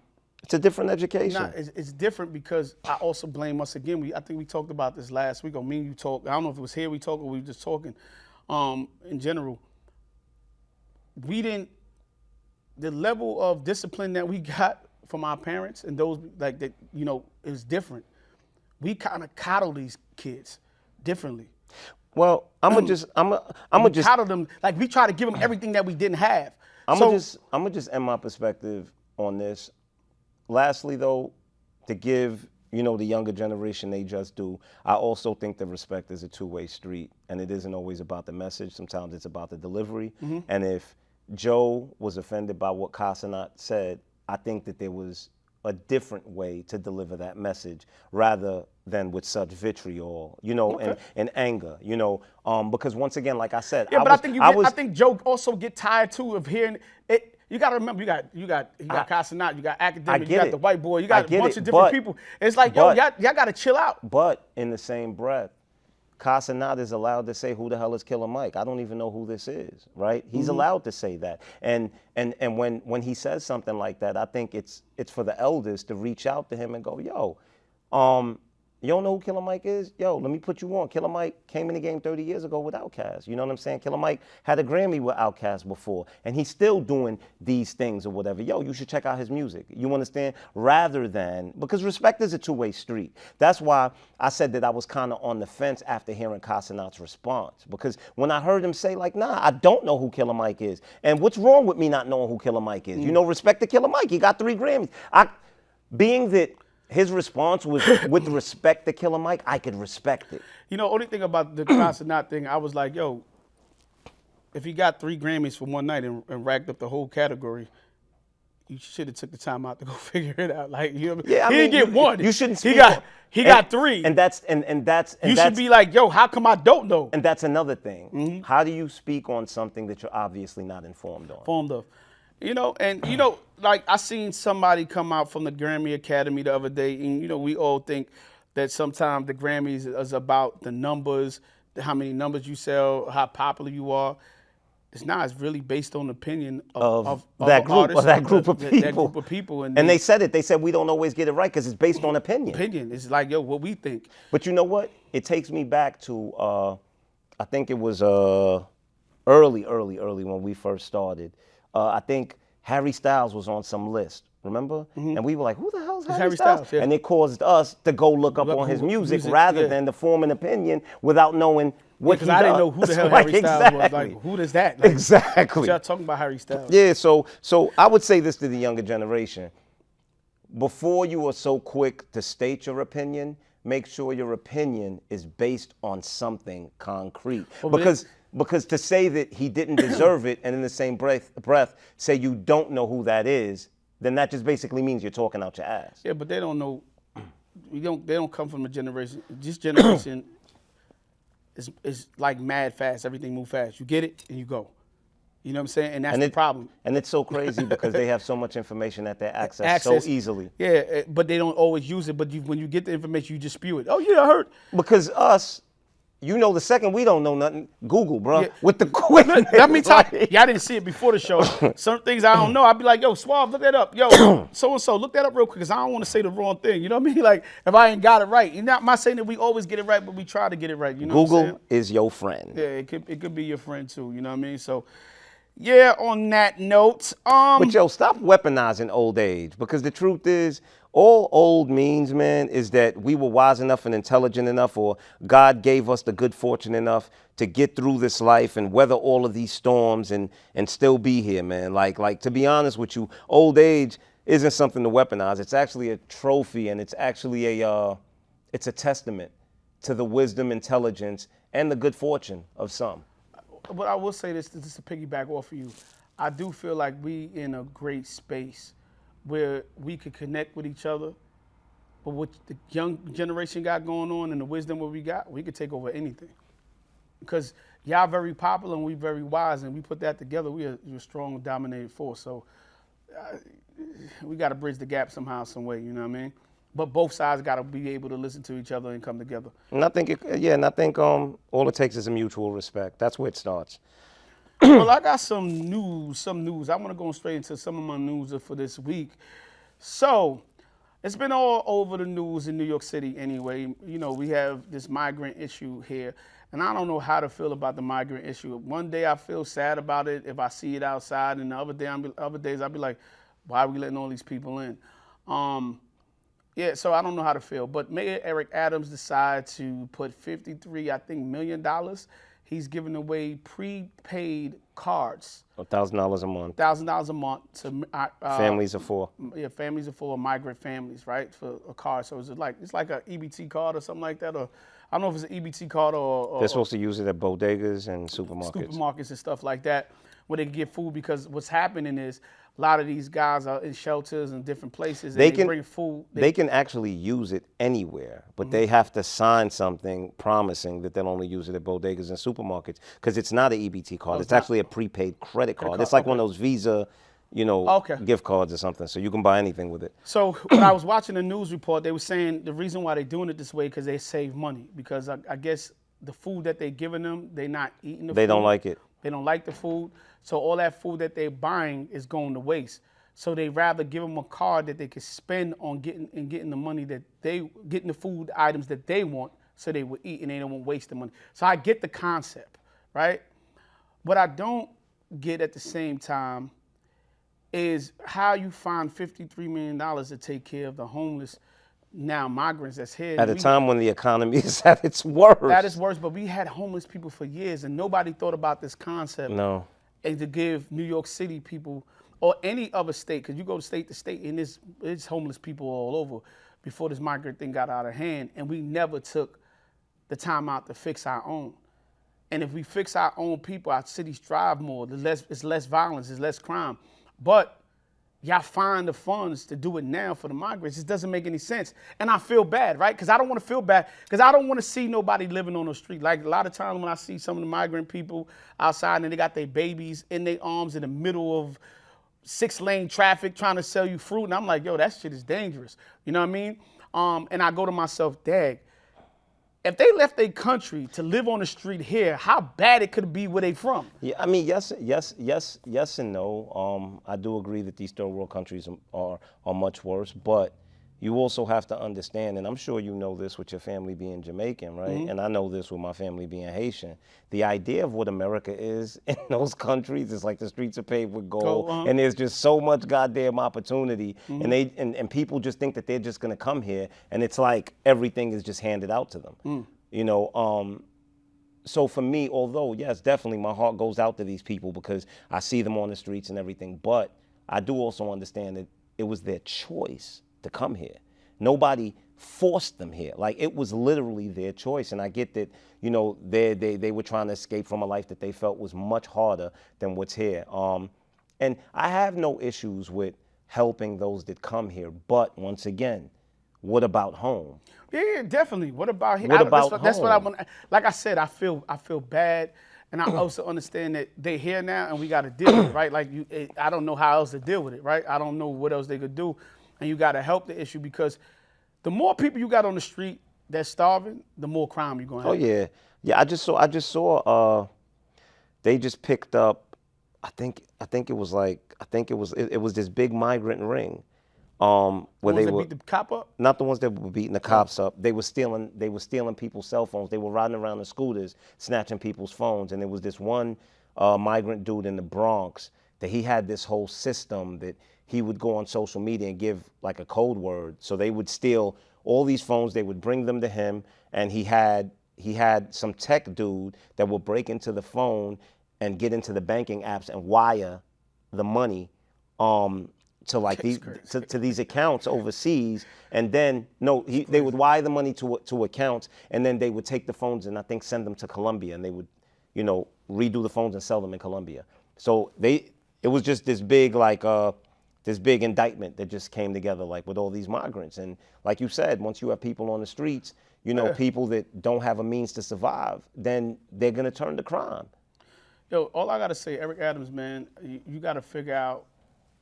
it's a different education. it's different because I also blame us again. I think we talked about this last week, or me and you talked. I don't know if it was here we talked or we were just talking. In general, we didn't. The level of discipline that we got from our parents and those like that, you know, is different. We kind of coddle these kids differently. Well, I'm gonna just Coddle them like we try to give them everything that we didn't have. I'm gonna just end my perspective on this. Lastly, though, to give the younger generation they just do, I also think that respect is a two-way street, and it isn't always about the message. Sometimes it's about the delivery. And if Joe was offended by what Casanat said, I think that there was a different way to deliver that message rather than with such vitriol, and anger, because once again, like I said, I think Joe also get tired too of hearing it. You got to remember, you got Casanat, you got academic, you got the white boy, you got a bunch of different people. It's like, y'all got to chill out. But in the same breath, Casanat is allowed to say, who the hell is Killer Mike? I don't even know who this is, right? He's allowed to say that. And when he says something like that, I think it's for the elders to reach out to him and go, yo, you don't know who Killer Mike is? Yo, let me put you on. Killer Mike came in the game 30 years ago with Outkast. You know what I'm saying? Killer Mike had a Grammy with Outkast before, and he's still doing these things or whatever. Yo, you should check out his music. You understand? Rather than, because respect is a two-way street. That's why I said that I was kind of on the fence after hearing Casanat's response. Because when I heard him say, like, nah, I don't know who Killer Mike is. And what's wrong with me not knowing who Killer Mike is? Respect to Killer Mike. He got 3 Grammys. Being that his response was with respect to Killer Mike, I could respect it. Only thing about the Casanat thing, I was like, yo, if he got 3 Grammys for one night and racked up the whole category, you should have took the time out to go figure it out. Like, he didn't get one. You shouldn't. He got 3. And that's you should be like, yo, how come I don't know? And that's another thing. How do you speak on something that you're obviously not informed on? Informed of. Like I seen somebody come out from the Grammy Academy the other day, and we all think that sometimes the Grammys is about the numbers, how many numbers you sell, how popular you are. It's not. It's really based on opinion of that group, artists, of that group of people. That group of people, and they said it. They said we don't always get it right because it's based on opinion. Opinion. It's like, yo, what we think. But you know what? It takes me back to I think it was early when we first started. I think Harry Styles was on some list, remember? And we were like, who the hell is Harry Styles? Yeah. And it caused us to go look up on his music rather than to form an opinion without knowing what he does. Because I didn't know who the hell Harry Styles was. Like, who is that? Like, exactly. Y'all talking about Harry Styles. Yeah, so I would say this to the younger generation. Before you are so quick to state your opinion, make sure your opinion is based on something concrete. Because to say that he didn't deserve it and in the same breath say you don't know who that is, then that just basically means you're talking out your ass. Yeah, but they don't know. They don't come from a generation. This generation is like mad fast. Everything move fast. You get it and you go. You know what I'm saying? And that's the problem. And it's so crazy because they have so much information at their access so easily. Yeah, but they don't always use it. But when you get the information, you just spew it. Oh, yeah, I heard. Because us, the second we don't know nothing, Google, bro, with the quickness. Let me tell you, y'all didn't see it before the show. Some things I don't know. I'd be like, yo, Suave, look that up. Yo, so-and-so, look that up real quick because I don't want to say the wrong thing. You know what I mean? Like, if I ain't got it right. I'm not saying that we always get it right, but we try to get it right. You know Google what I'm saying? is your friend. Yeah, it could be your friend too. You know what I mean? So, yeah, on that note. But, yo, stop weaponizing old age because the truth is, all old means, man, is that we were wise enough and intelligent enough, or God gave us the good fortune enough to get through this life and weather all of these storms and still be here, man. Like to be honest with you, old age isn't something to weaponize. It's actually a trophy, and it's actually it's a testament to the wisdom, intelligence, and the good fortune of some. But I will say this to piggyback off of you. I do feel like we in a great space where we could connect with each other. But what the young generation got going on and the wisdom what we got, we could take over anything. Because y'all very popular and we very wise, and we put that together, we're a strong, dominated force. So we got to bridge the gap somehow, some way, you know what I mean? but both sides got to be able to listen to each other and come together. And I think, and I think all it takes is a mutual respect. That's where it starts. Well, I got some news. I want to go straight into some of my news for this week. So, it's been all over the news in New York City anyway. You know, we have this migrant issue here, and I don't know how to feel about the migrant issue. One day I feel sad about it if I see it outside, and the other days I'll be like, why are we letting all these people in? Yeah, so I don't know how to feel. But Mayor Eric Adams decided to put $53 million. He's giving away prepaid cards, $1,000 a month. $1,000 a month to Families of four. yeah, families of four, migrant families, right, for a card. So it's like an EBT card or something like that, or I don't know if it's an EBT card or They're supposed to use it at bodegas and supermarkets. and stuff like that, where they can get food, because what's happening is a lot of these guys are in shelters and different places, and they bring food. They can actually use it anywhere, but they have to sign something promising that they'll only use it at bodegas and supermarkets, because it's not an EBT card. It's actually a prepaid credit card. It's like one of those Visa, gift cards or something, so you can buy anything with it. So when I was watching the news report, they were saying the reason why they're doing it this way because they save money, because I guess the food that they're giving them, they're not eating the food. They don't like it. They don't like the food. So all that food that they're buying is going to waste. So they rather give them a card that they can spend on getting the money that getting the food items that they want, so they will eat and they don't waste the money. So I get the concept, right? What I don't get at the same time is how you find $53 million to take care of the homeless, now migrants that's here. At a time when the economy is at its worst. That is worse, but we had homeless people for years, and nobody thought about this concept. No. And to give New York City people, or any other state, because you go to state, and there's homeless people all over before this migrant thing got out of hand, and we never took the time out to fix our own. And if we fix our own people, our cities thrive more. It's less violence, it's less crime. But y'all find the funds to do it now for the migrants. It doesn't make any sense. And I feel bad, right? Because I don't want to feel bad, because I don't want to see nobody living on the street. Like a lot of times when I see some of the migrant people outside and they got their babies in their arms in the middle of 6-lane traffic trying to sell you fruit, and I'm like, yo, that shit is dangerous. You know what I mean? And I go to myself, dag, if they left their country to live on the street here, how bad it could be where they from? Yeah, I mean, yes and no. I do agree that these third world countries are much worse, but you also have to understand, and I'm sure you know this with your family being Jamaican, right? Mm-hmm. And I know this with my family being Haitian. The idea of what America is in those countries is like the streets are paved with gold, and there's just so much goddamn opportunity, and people just think that they're just gonna come here, and it's like everything is just handed out to them, So for me, although yes, definitely my heart goes out to these people because I see them on the streets and everything, but I do also understand that it was their choice to come here. Nobody forced them here. Like, it was literally their choice. And I get that, they were trying to escape from a life that they felt was much harder than what's here. And I have no issues with helping those that come here. But once again, what about home? Yeah, definitely. What about here? That's what I want. Like I said, I feel bad. And I also understand that they're here now and we got to deal with it, right? Like, I don't know how else to deal with it, right? I don't know what else they could do. And you got to help the issue, because the more people you got on the street that's starving, the more crime you're going to have. Oh yeah. Yeah, I just saw they just picked up, I think it was this big migrant ring. Where they beat the cop up? Not the ones that were beating the cops up. They were stealing people's cell phones. They were riding around in scooters, snatching people's phones. And there was this one migrant dude in the Bronx that he had this whole system that he would go on social media and give like a code word. So they would steal all these phones, they would bring them to him, and he had some tech dude that would break into the phone and get into the banking apps and wire the money to like these accounts overseas, and then they would wire the money to accounts, and then they would take the phones and I think send them to Colombia, and they would, redo the phones and sell them in Colombia. So it was just this big this big indictment that just came together like with all these migrants, and like you said, once you have people on the streets, people that don't have a means to survive, then they're gonna turn to crime. Yo, all I gotta say, Eric Adams, man, you gotta figure out,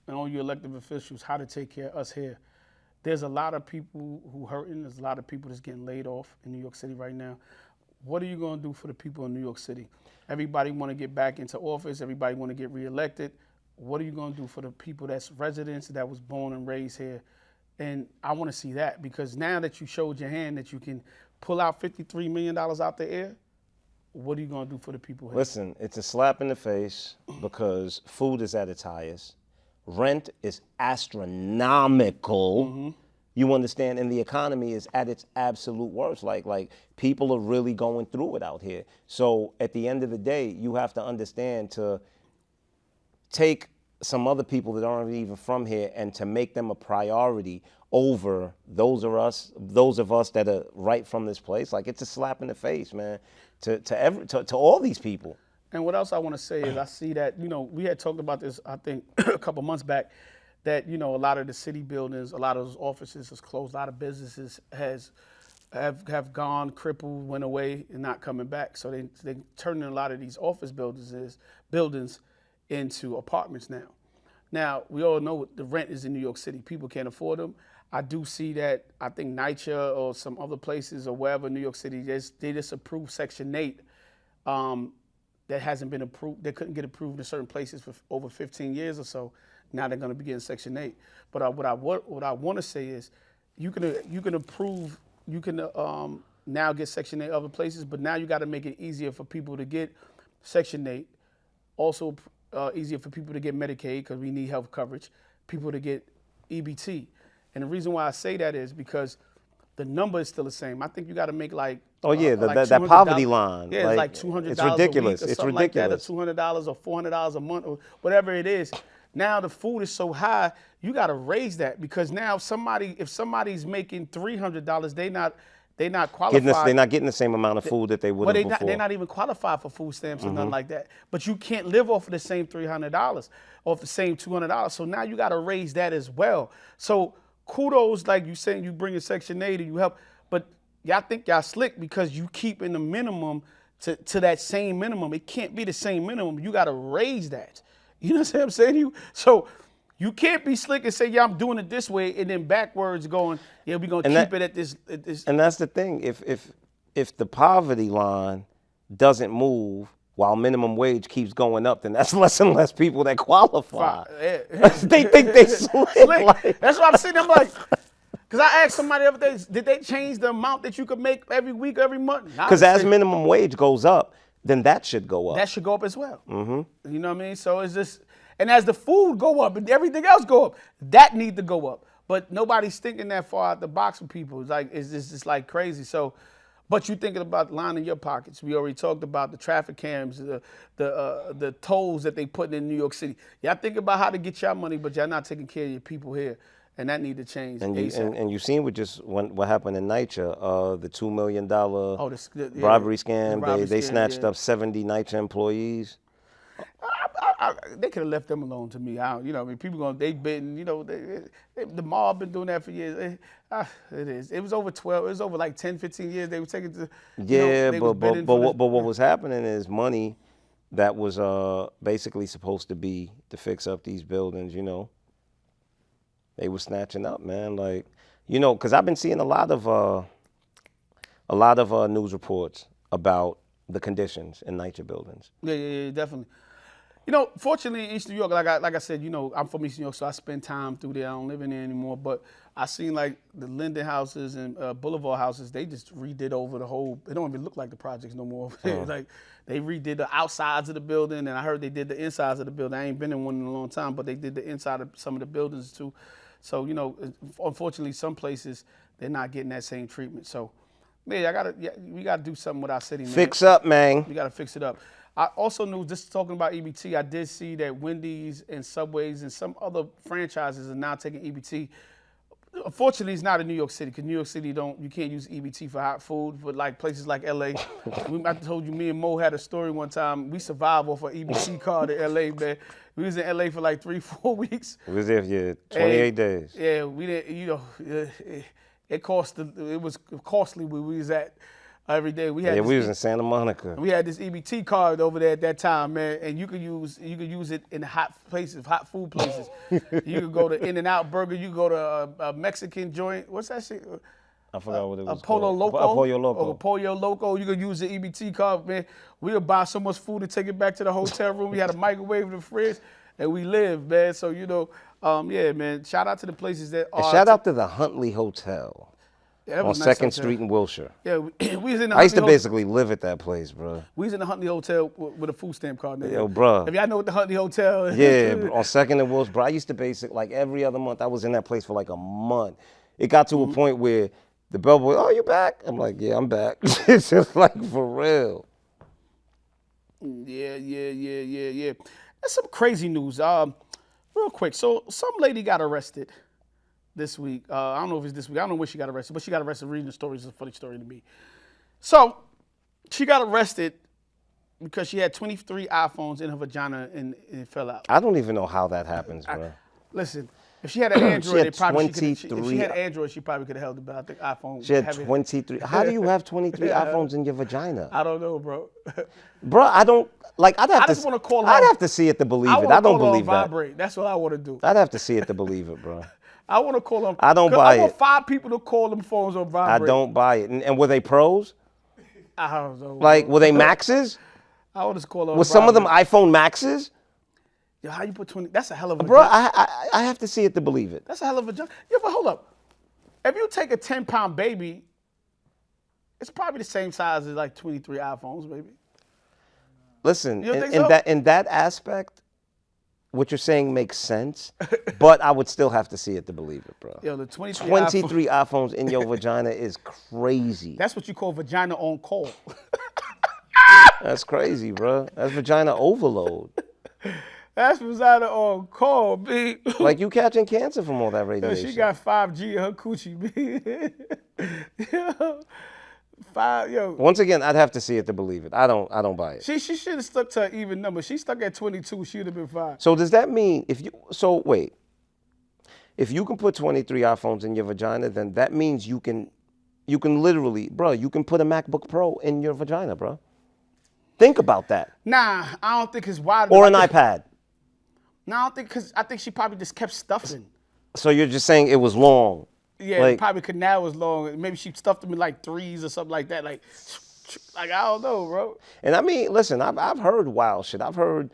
and all your elected officials, how to take care of us here. there's a lot of people who hurting. There's a lot of people that's getting laid off in New York City right now. What are you going to do for the people in New York City? Everybody want to get back into office. Everybody want to get reelected. What are you going to do for the people that's residents that was born and raised here? And I want to see that, because now that you showed your hand that you can pull out $53 million out the air, what are you going to do for the people here? Listen, it's a slap in the face because food is at its highest. Rent is astronomical. You understand? And the economy is at its absolute worst. Like people are really going through it out here. So at the end of the day, you have to understand to take some other people that aren't even from here and to make them a priority over those of us that are right from this place. Like, it's a slap in the face, man, to all these people. And what else I want to say is I see that, we had talked about this, I think, a couple months back, that, a lot of the city buildings, a lot of those offices has closed, a lot of businesses have gone, crippled, went away, and not coming back. So they turning a lot of these office buildings into apartments now. Now, we all know what the rent is in New York City. People can't afford them. I do see that, I think NYCHA or some other places or wherever in New York City, they just approved Section 8 that hasn't been approved. They couldn't get approved in certain places for over 15 years or so. Now they're going to be getting Section 8. But what I want to say is, you can approve, you can now get Section 8 other places, but now you got to make it easier for people to get Section 8. Also easier for people to get Medicaid, because we need health coverage. People to get EBT. And the reason why I say that is because the number is still the same. I think you got to make like that poverty line. Yeah, it's like $200. It's ridiculous. A week or it's something ridiculous. like that, or $200 or $400 a month or whatever it is. Now the food is so high, you got to raise that, because now if somebody's making $300, they're not qualified. They're not getting the same amount of food that they would have before. They're not even qualified for food stamps or nothing like that. But you can't live off of the same $300, off the same $200. So now you got to raise that as well. So kudos, like you saying, you bring in Section 8 and you help, but y'all think y'all slick because you keep in the minimum to that same minimum. It can't be the same minimum. You got to raise that. You know what I'm saying? So you can't be slick and say, yeah, I'm doing it this way, and then backwards going, yeah, we're going to keep it at this. And that's the thing. If the poverty line doesn't move while minimum wage keeps going up, then that's less and less people that qualify. They think they slick. Like. That's what I'm saying. I'm like, because I asked somebody the other day, did they change the amount that you could make every week, every month? Because as minimum wage goes up, then that should go up. That should go up as well. Mm-hmm. You know what I mean? So it's just, and as the food go up and everything else go up, that need to go up. But nobody's thinking that far out the box for people. It's just like crazy. So, but you thinking about lining your pockets. We already talked about the traffic cams, the tolls that they put in New York City. Y'all think about how to get y'all money, but y'all not taking care of your people here. And that need to change. And you seen what happened in NYCHA, the $2 million bribery scam. They snatched up 70 NYCHA employees. They could have left them alone to me. They've been, the mob been doing that for years. It is. It was over 12. It was over like 10, 15 years. They were taking to. But what was happening is money that was basically supposed to be to fix up these buildings. They were snatching up, man. Like, because I've been seeing a lot of news reports about the conditions in NYCHA buildings. Yeah, definitely. Fortunately in East New York, like I said, I'm from East New York, so I spend time through there. I don't live in there anymore, but I seen like the Linden houses and Boulevard houses. They just redid over the whole. They don't even look like the projects no more. Like they redid the outsides of the building, and I heard they did the insides of the building. I ain't been in one in a long time, but they did the inside of some of the buildings too. So unfortunately, some places they're not getting that same treatment. So, man, we gotta do something with our city, man. Fix up, man. We gotta fix it up. I also knew, just talking about EBT, I did see that Wendy's and Subways and some other franchises are now taking EBT. Unfortunately, it's not in New York City, because New York City you can't use EBT for hot food, but like places like LA. I told you, me and Moe had a story one time. We survived off an EBT card in LA, man. We was in LA for like 3-4 weeks. We was there for 28 days. Yeah, we didn't, it was costly where we was at. every day. We Yeah, had we was in Santa Monica. we had this EBT card over there at that time, man, and you could use it in hot places, hot food places. You could go to In-N-Out Burger. You could go to a Mexican joint. What's that shit? I forgot what it was A Polo called. Loco. A Pollo Loco. Or a Pollo Loco. You could use the EBT card, man. We would buy so much food and take it back to the hotel room. We had a microwave in the fridge, and we lived, man. So, yeah, man. Shout out to the places that are. And shout out to the Huntley Hotel Yeah, that on was a nice 2nd hotel. Street in Wilshire. Yeah, we was in the I used to Huntley basically live at that place, bro. We was in the Huntley Hotel with a food stamp card. Yo, bro. If y'all know what the Huntley Hotel is. Yeah, on 2nd and Wilshire, bro. I used to like every other month, I was in that place for like a month. It got to a point where the bellboy, oh, you back? I'm like, yeah, I'm back. It's just like for real. Yeah. That's some crazy news. Real quick. So some lady got arrested this week. I don't know if it's this week. I don't know when she got arrested, but she got arrested reading the story. It's a funny story to me. So she got arrested because she had 23 iPhones in her vagina and it fell out. I don't even know how that happens, bro. Listen, if she had an Android, had it probably if 23 she had Android, she probably could have held it. But I think iPhone. She had have it. 23. How do you have 23 iPhones in your vagina? I don't know, bro. Bro, I don't, like, I'd have I to. just wanna call her- I'd have to see it to believe it. I don't believe that. Vibrate. That's what I want to do. I'd have to see it to believe it, bro. I want to call them. I don't 'cause buy I want it. 5 people to call them phones on I vibrate. don't buy it. And were they pros? I don't know. Like, were they Maxes? I would just call them. Was some of them iPhone Maxes? Yo, how you put 20? That's a hell of a. Bro, jump. I have to see it to believe it. That's a hell of a jump. Yeah, but hold up. If you take a 10-pound baby, it's probably the same size as like 23 iPhones, baby. Listen, You don't think in so? that aspect, what you're saying makes sense, but I would still have to see it to believe it, bro. Yo, the 23. 23 iPhones in your vagina is crazy. That's what you call vagina on call. That's crazy, bro. That's vagina overload. That's vagina on call, B. Like you catching cancer from all that Yo, radiation. she got 5G in her coochie, B. Yo. Once again, I'd have to see it to believe it. I don't buy it. She should have stuck to her even number. She stuck at 22. She would have been fine. So does that mean if you can put 23 iPhones in your vagina, then that means you can literally, bro, you can put a MacBook Pro in your vagina, bro. Think about that. Nah, I don't think it's wide. Or an iPad. No, I don't think because I think she probably just kept stuffing. So you're just saying it was long. Yeah, Like- probably canal was long. Maybe she stuffed them in like 3s or something like that. Like I don't know, bro. And I mean, listen, I've heard wild shit. I heard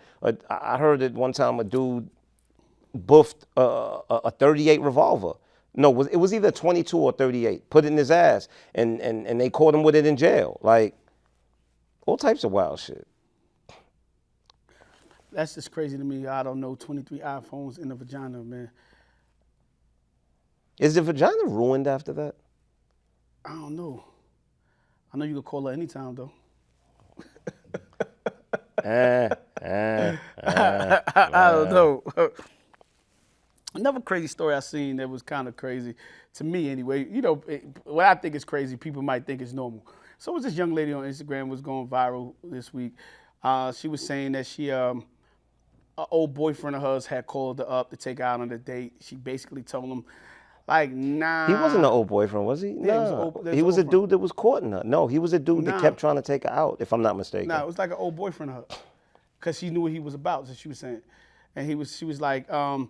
at one time a dude buffed a 38 revolver. No, it was either 22 or 38. Put it in his ass, and they caught him with it in jail. Like all types of wild shit. That's just crazy to me. I don't know 23 iPhones in the vagina, man. Is the vagina ruined after that? I don't know. I know you could call her anytime though. I don't know. Another crazy story I seen that was kind of crazy to me anyway. What I think is crazy, people might think is normal. So was this young lady on Instagram was going viral this week. She was saying that she, an old boyfriend of hers had called her up to take her out on a date. She basically told him, like, nah. He wasn't an old boyfriend, was he? Yeah, No. he was He was a old dude that was courting her. No, he was a dude that Nah. kept trying to take her out, if I'm not mistaken. Nah, it was like an old boyfriend of her, cause she knew what he was about. So she was saying, and she was like, nah,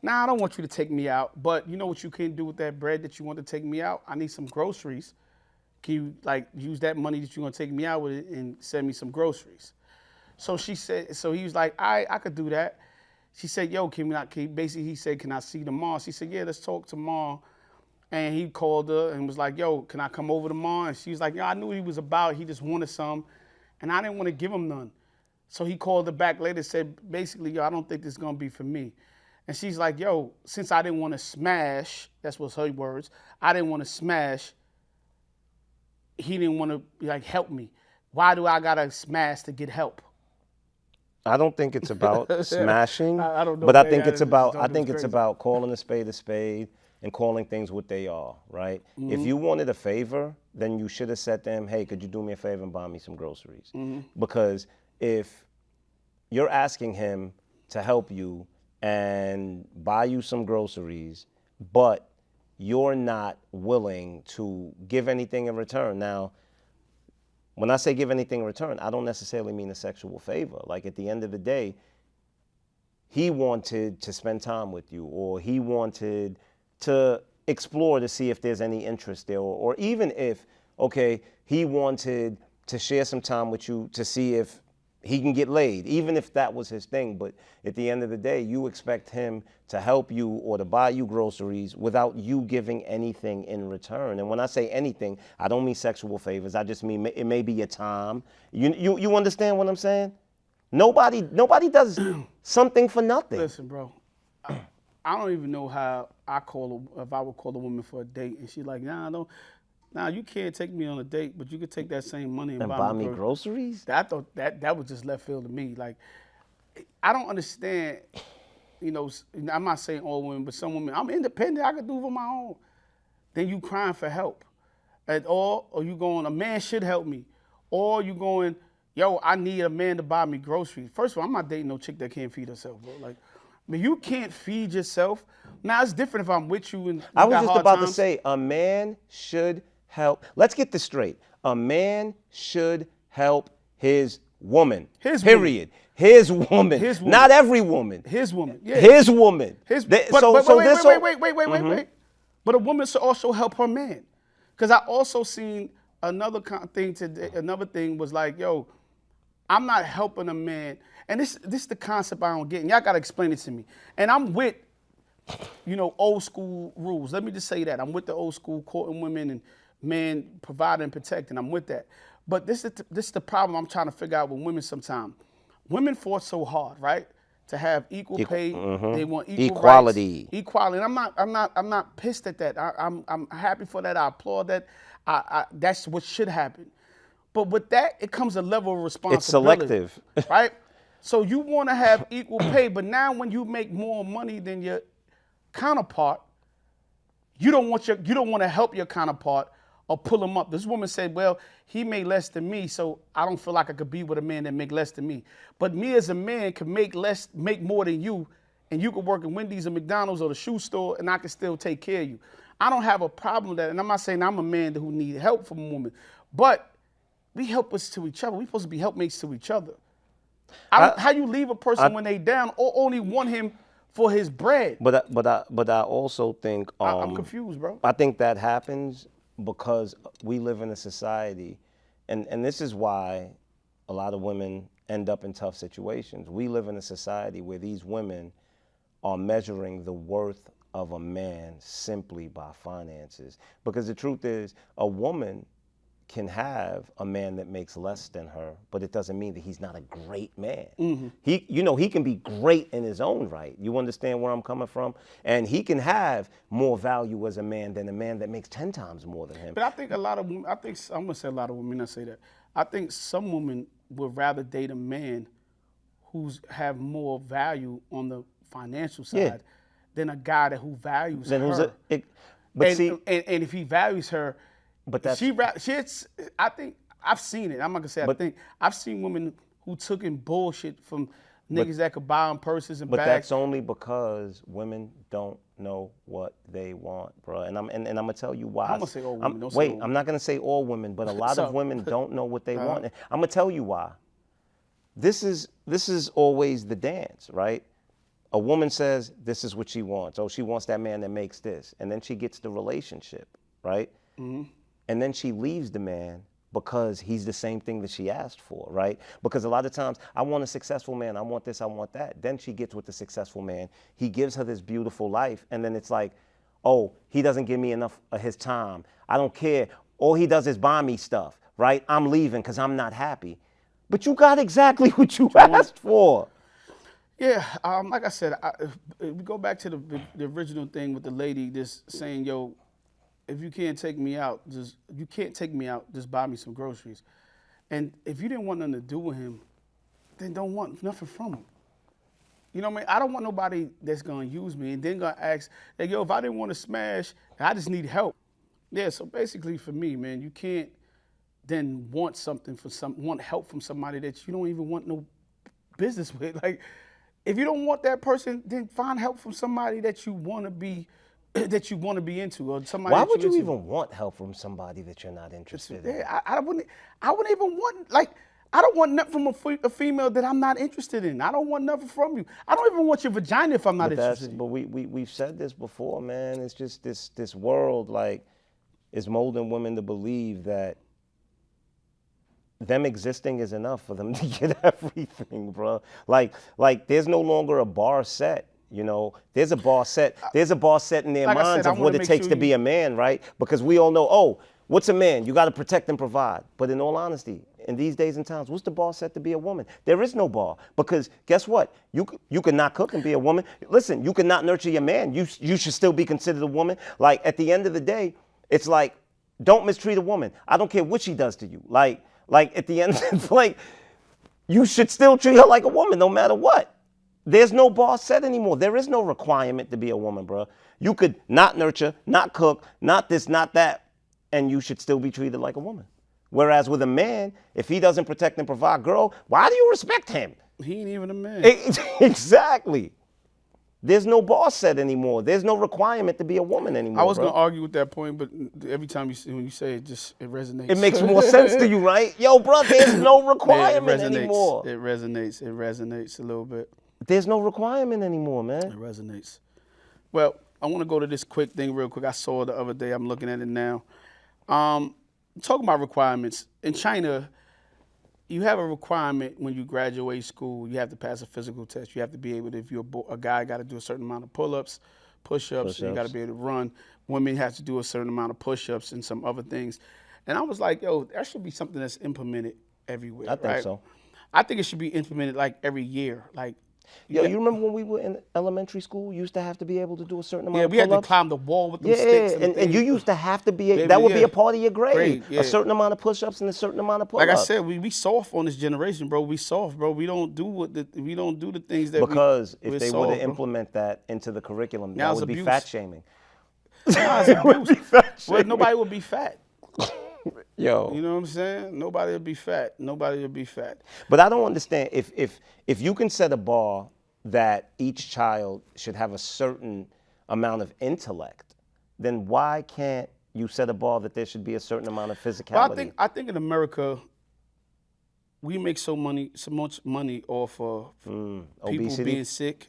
I don't want you to take me out, but you know what you can do with that bread that you want to take me out? I need some groceries. Can you like use that money that you're gonna take me out with it and send me some groceries? So she said, so he was like, I could do that. She said, yo, basically he said, can I see you tomorrow? She said, yeah, let's talk tomorrow. And he called her and was like, yo, can I come over tomorrow? And she was like, yo, I knew what he was about. He just wanted some. And I didn't want to give him none. So he called her back later and said, basically, yo, I don't think this is going to be for me. And she's like, yo, since I didn't want to smash, that's what's her words, I didn't want to smash, he didn't want to like help me. Why do I got to smash to get help? I don't think it's about smashing, I don't know but I if they think got it's it. about It's crazy. about calling a spade and calling things what they are, right? If you wanted a favor, then you should have said to him, hey, could you do me a favor and buy me some groceries? Because if you're asking him to help you and buy you some groceries, but you're not willing to give anything in return. Now, when I say give anything in return, I don't necessarily mean a sexual favor. Like at the end of the day, he wanted to spend time with you, or he wanted to explore to see if there's any interest there, or even if, okay, he wanted to share some time with you to see if he can get laid, even if that was his thing. But at the end of the day, you expect him to help you or to buy you groceries without you giving anything in return. And when I say anything, I don't mean sexual favors. I just mean it may be your time. You understand what I'm saying? Nobody does something for nothing. Listen, bro, I don't even know how if I would call a woman for a date and she's like, nah, you can't take me on a date, but you could take that same money and buy me groceries? I thought that was just left field to me. Like, I don't understand, I'm not saying all women, but some women, I'm independent, I can do it for my own. Then you crying for help. Or you going, a man should help me. Or you going, yo, I need a man to buy me groceries. First of all, I'm not dating no chick that can't feed herself, bro. Like, I mean, you can't feed yourself. Now, it's different if I'm with you and I was just about to say, a man should help. Let's get this straight. A man should help his woman. Period. His woman. Not every woman. His woman. Yeah. His woman. Wait. But a woman should also help her man. Because I also seen another thing today. Another thing was like, yo, I'm not helping a man. And this is the concept I don't get. And y'all got to explain it to me. And I'm with, old school rules. Let me just say that. I'm with the old school courting women and men providing and protecting. I'm with that. But this is the problem I'm trying to figure out with women sometimes. Women fought so hard, right? To have equal pay. They want equality. Rights, equality. And I'm not pissed at that. I'm happy for that. I applaud that. That's what should happen. But with that, it comes a level of responsibility. It's selective. Right? So you want to have equal pay, but now when you make more money than your counterpart, you don't want to help your counterpart or pull him up. This woman said, well, he made less than me, so I don't feel like I could be with a man that make less than me. But me as a man can make more than you, and you could work at Wendy's or McDonald's or the shoe store, and I can still take care of you. I don't have a problem with that, and I'm not saying I'm a man who need help from a woman, but we help us to each other. We're supposed to be helpmates to each other. How you leave a person when they down or only want him for his bread? But I also think I'm confused, bro. I think that happens because we live in a society, and this is why a lot of women end up in tough situations. We live in a society where these women are measuring the worth of a man simply by finances. Because the truth is, a woman can have a man that makes less than her, but it doesn't mean that he's not a great man. He can be great in his own right. You understand where I'm coming from? And he can have more value as a man than a man that makes 10 times more than him. But I think a lot of women, I'm gonna say a lot of women, I say that. I think some women would rather date a man who's have more value on the financial side than a guy who values her. And if he values her, but that's I think I've seen it. I'm not gonna say I think I've seen women who took in bullshit from niggas that could buy them purses and bags. But that's only because women don't know what they want, bro. And I'm gonna tell you why. I'm gonna say all women. I'm not gonna say all women, but a lot of women don't know what they want. And I'm gonna tell you why. This is always the dance, right? A woman says this is what she wants. Oh, she wants that man that makes this, and then she gets the relationship, right? And then she leaves the man because he's the same thing that she asked for, right? Because a lot of times, I want a successful man, I want this, I want that. Then she gets with the successful man. He gives her this beautiful life, and then it's like, oh, he doesn't give me enough of his time. I don't care. All he does is buy me stuff, right? I'm leaving because I'm not happy. But you got exactly what you asked for. Yeah, like I said, we go back to the original thing with the lady just saying, yo, if you can't take me out, just buy me some groceries. And if you didn't want nothing to do with him, then don't want nothing from him. You know what I mean? I don't want nobody that's gonna use me and then gonna ask, like, yo, if I didn't want to smash, I just need help. Yeah, so basically for me, man, you can't then want want help from somebody that you don't even want no business with. Like, if you don't want that person, then find help from somebody that you want to be that you want to be into, or somebody. Why that would you into. even want help from somebody that you're not interested in? Yeah, I wouldn't even want, like, I don't want nothing from a female that I'm not interested in. I don't want nothing from you. I don't even want your vagina if I'm not interested in. But we've said this before, man. It's just this world like is molding women to believe that them existing is enough for them to get everything, bro. Like there's no longer a bar set. You know, there's a bar set. There's a bar set in their Like I minds said, I of wanna what it make takes sure to be a man, right? Because we all know, oh, what's a man? You got to protect and provide. But in all honesty, in these days and times, what's the bar set to be a woman? There is no bar, because guess what? You can not cook and be a woman. Listen, you can not nurture your man. You should still be considered a woman. Like at the end of the day, it's like, don't mistreat a woman. I don't care what she does to you. Like at the end, it's like you should still treat her like a woman, no matter what. There's no bar set anymore. There is no requirement to be a woman, bro. You could not nurture, not cook, not this, not that, and you should still be treated like a woman. Whereas with a man, if he doesn't protect and provide, girl, why do you respect him? He ain't even a man. Exactly. There's no bar set anymore. There's no requirement to be a woman anymore. I was bro. gonna argue with that point, but every time when you say it, it resonates. It makes more sense to you, right? Yo, bro, there's no requirement it resonates. anymore. It resonates a little bit. There's no requirement anymore, man. It resonates. Well, I want to go to this quick thing real quick. I saw it the other day. I'm looking at it now. Talking about requirements. In China, you have a requirement when you graduate school. You have to pass a physical test. You have to be able to, if you're a guy, got to do a certain amount of pull-ups, push-ups. You got to be able to run. Women have to do a certain amount of push-ups and some other things. And I was like, yo, that should be something that's implemented everywhere. I think so. I think it should be implemented like every year. Like, Yo, you remember when we were in elementary school? You used to have to be able to do a certain amount of we had to pull-ups? climb the wall with them sticks. And you used to have to be, that would be a part of your grade. Yeah. A certain amount of push-ups and a certain amount of pull-ups. Like I said, we soft on this generation, bro. We soft, bro. We don't do the things that because we're if they soft, were to bro. implement that into the curriculum, Now that it's would be abuse. fat shaming. Nah, it's abuse. Well, nobody would be fat. Yo. You know what I'm saying? Nobody would be fat. Nobody would be fat. But I don't understand if you can set a bar that each child should have a certain amount of intellect, then why can't you set a bar that there should be a certain amount of physicality? Well, I think in America, we make so much money off of people obesity? being sick.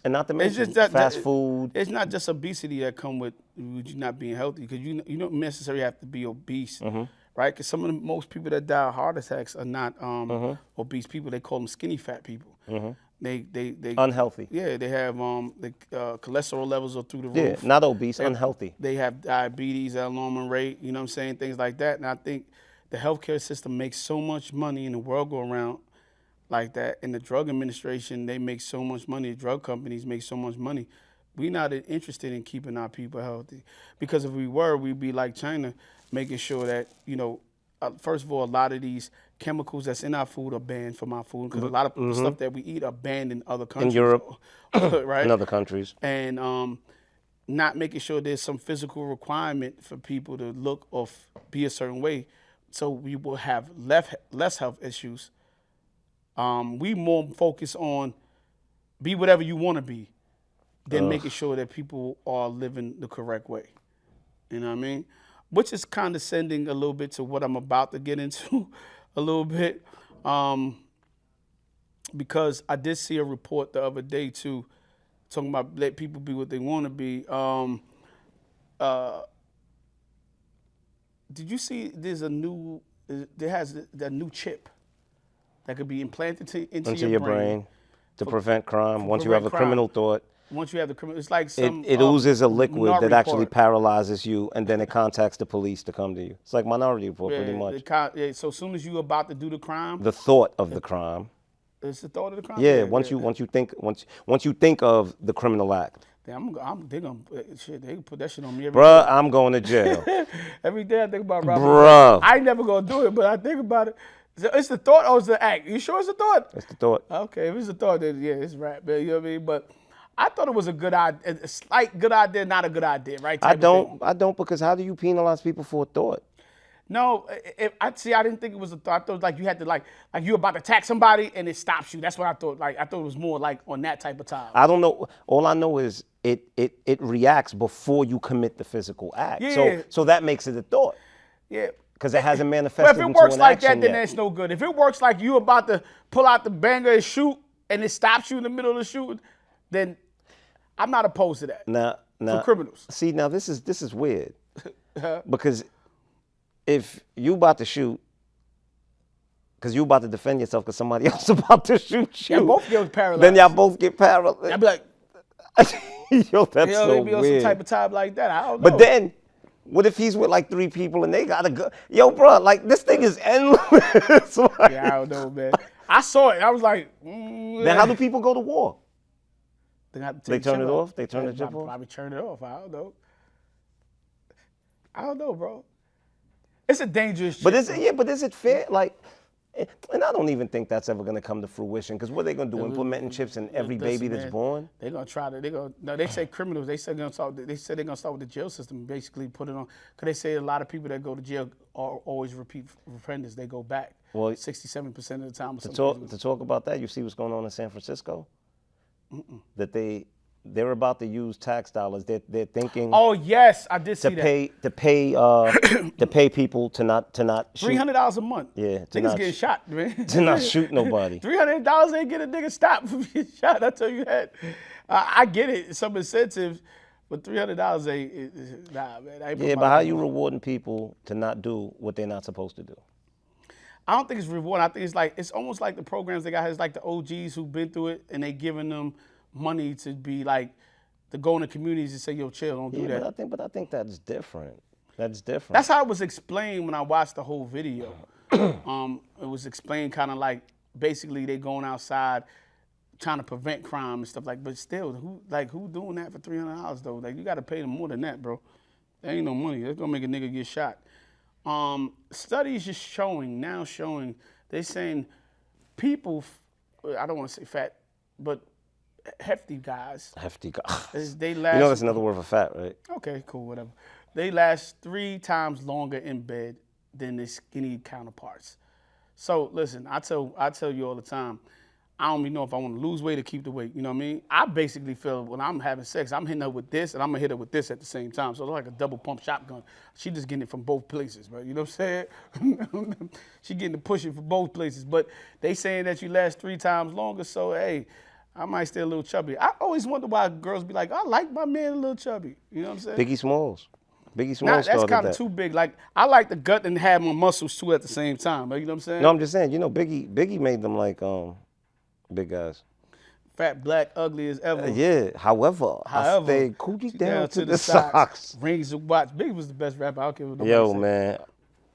And not to mention It's just fast food. It's not just obesity that come with you not being healthy, because you don't necessarily have to be obese, right? Because some of the most people that die of heart attacks are not obese people. They call them skinny fat people. They Unhealthy. Yeah, they have the cholesterol levels are through the Yeah, roof. not obese, unhealthy. They have diabetes at an alarming rate. You know what I'm saying? Things like that. And I think the healthcare system makes so much money, and the world go around like that. And the drug administration, they make so much money. The drug companies make so much money. We're not interested in keeping our people healthy, because if we were, we'd be like China, making sure that, first of all, a lot of these chemicals that's in our food are banned from our food, because a lot of stuff that we eat are banned in other countries. In Europe, right? in other countries. And not making sure there's some physical requirement for people to look or be a certain way, so we will have less health issues. We more focus on be whatever you want to be than making sure that people are living the correct way. You know what I mean? Which is condescending a little bit to what I'm about to get into a little bit. Because I did see a report the other day too, talking about let people be what they want to be. Did you see there has that new chip that could be implanted into your brain to prevent crime once you have a criminal thought. Once you have the criminal, it's like some. It oozes a liquid Minority that actually Report. paralyzes you, and then it contacts the police to come to you. It's like Minority Report, pretty much. So as soon as you're about to do the crime, The thought of the crime. it's the thought of the crime. Yeah, once you think of the criminal act. Damn, they can put that shit on me every Bruh, I'm going to jail. every day I think about robbing. Bruh. I ain't never gonna do it, but I think about it. It's the thought or it's the act? You sure it's the thought? That's the thought. Okay, if it's the thought, then yeah, it's rap, man. You know what I mean? But I thought it was a good idea, a slight good idea, not a good idea, right? I type of thing. don't, because how do you penalize people for a thought? No, I didn't think it was a thought. I thought like you had to like you about to attack somebody and it stops you. That's what I thought. Like I thought it was more like on that type of time. I don't know. All I know is it reacts before you commit the physical act. Yeah. So that makes it a thought Yeah. because it hasn't But manifested if it into works an like that, action then yet. that's no good. If it works like you about to pull out the banger and shoot, and it stops you in the middle of the shooting, then I'm not opposed to that. Now, For criminals. See, now this is weird because if you about to shoot, because you about to defend yourself because somebody else about to shoot you, Yeah, both get paralyzed. then y'all both get paralyzed. I'd be like, Yo, that's so maybe on some weird. type of time like that. I don't know. But then, what if he's with like 3 people and they gotta go? Yo, bro, like this thing is endless. Like, Yeah, I don't know, man. I saw it. I was like, then how do people go to war? They turn it off? They turn the chip off? Probably turn it off. I don't know. I don't know, bro. It's a dangerous shit. But is it fair? Like, and I don't even think that's ever gonna come to fruition. Because what are they gonna do? Implementing chips in every baby that's born? They're gonna try to. No, they say criminals. They said they're gonna start with the jail system. Basically, put it on. Because they say a lot of people that go to jail are always repeat offenders. They go back. Well, 67% of the time. To talk about that, you see what's going on in San Francisco? That they're about to use tax dollars. They're thinking. Oh yes, I did see that. To pay people to not shoot. $300 a month. Yeah, to niggas not getting shot, man. to not shoot nobody. $300 ain't get a nigga stopped from getting shot. I tell you that. I get it. Some incentives, but $300 ain't. Nah, man. I ain't put Yeah, my but how money you on it. rewarding people to not do what they're not supposed to do? I don't think it's rewarding. I think it's almost like the programs they got. It's like the OGs who've been through it, and they giving them money to be like to go in the communities and say, "Yo, chill, don't do that." But I think that's different. That's different. That's how it was explained when I watched the whole video. It was explained kind of like basically they going outside trying to prevent crime and stuff like. But still, who doing that for $300 though? Like you got to pay them more than that, bro. That ain't no money. That's gonna make a nigga get shot. Studies just showing they saying people, I don't want to say fat, but hefty guys. Hefty guy. They last. You know that's another word for fat, right? Okay, cool, whatever. They last 3 times longer in bed than their skinny counterparts. So listen, I tell you all the time, I don't even know if I want to lose weight or keep the weight. You know what I mean? I basically feel when I'm having sex, I'm hitting her with this and I'm gonna hit her with this at the same time. So it's like a double pump shotgun. She just getting it from both places, bro. You know what I'm saying? She getting the pushing from both places. But they saying that you last 3 times longer. So hey, I might stay a little chubby. I always wonder why girls be like, I like my man a little chubby. You know what I'm saying? Biggie Smalls Nah, started that's kind that. of too big. Like I like the gut and have my muscles too at the same time. You know what I'm saying? No, I'm just saying. You know, Biggie made them like big guys. Fat, black, ugly as ever. Yeah. However, I stayed coochie down to the socks. Rings of watch. Biggie was the best rapper. I don't care what nobody Yo, say. man.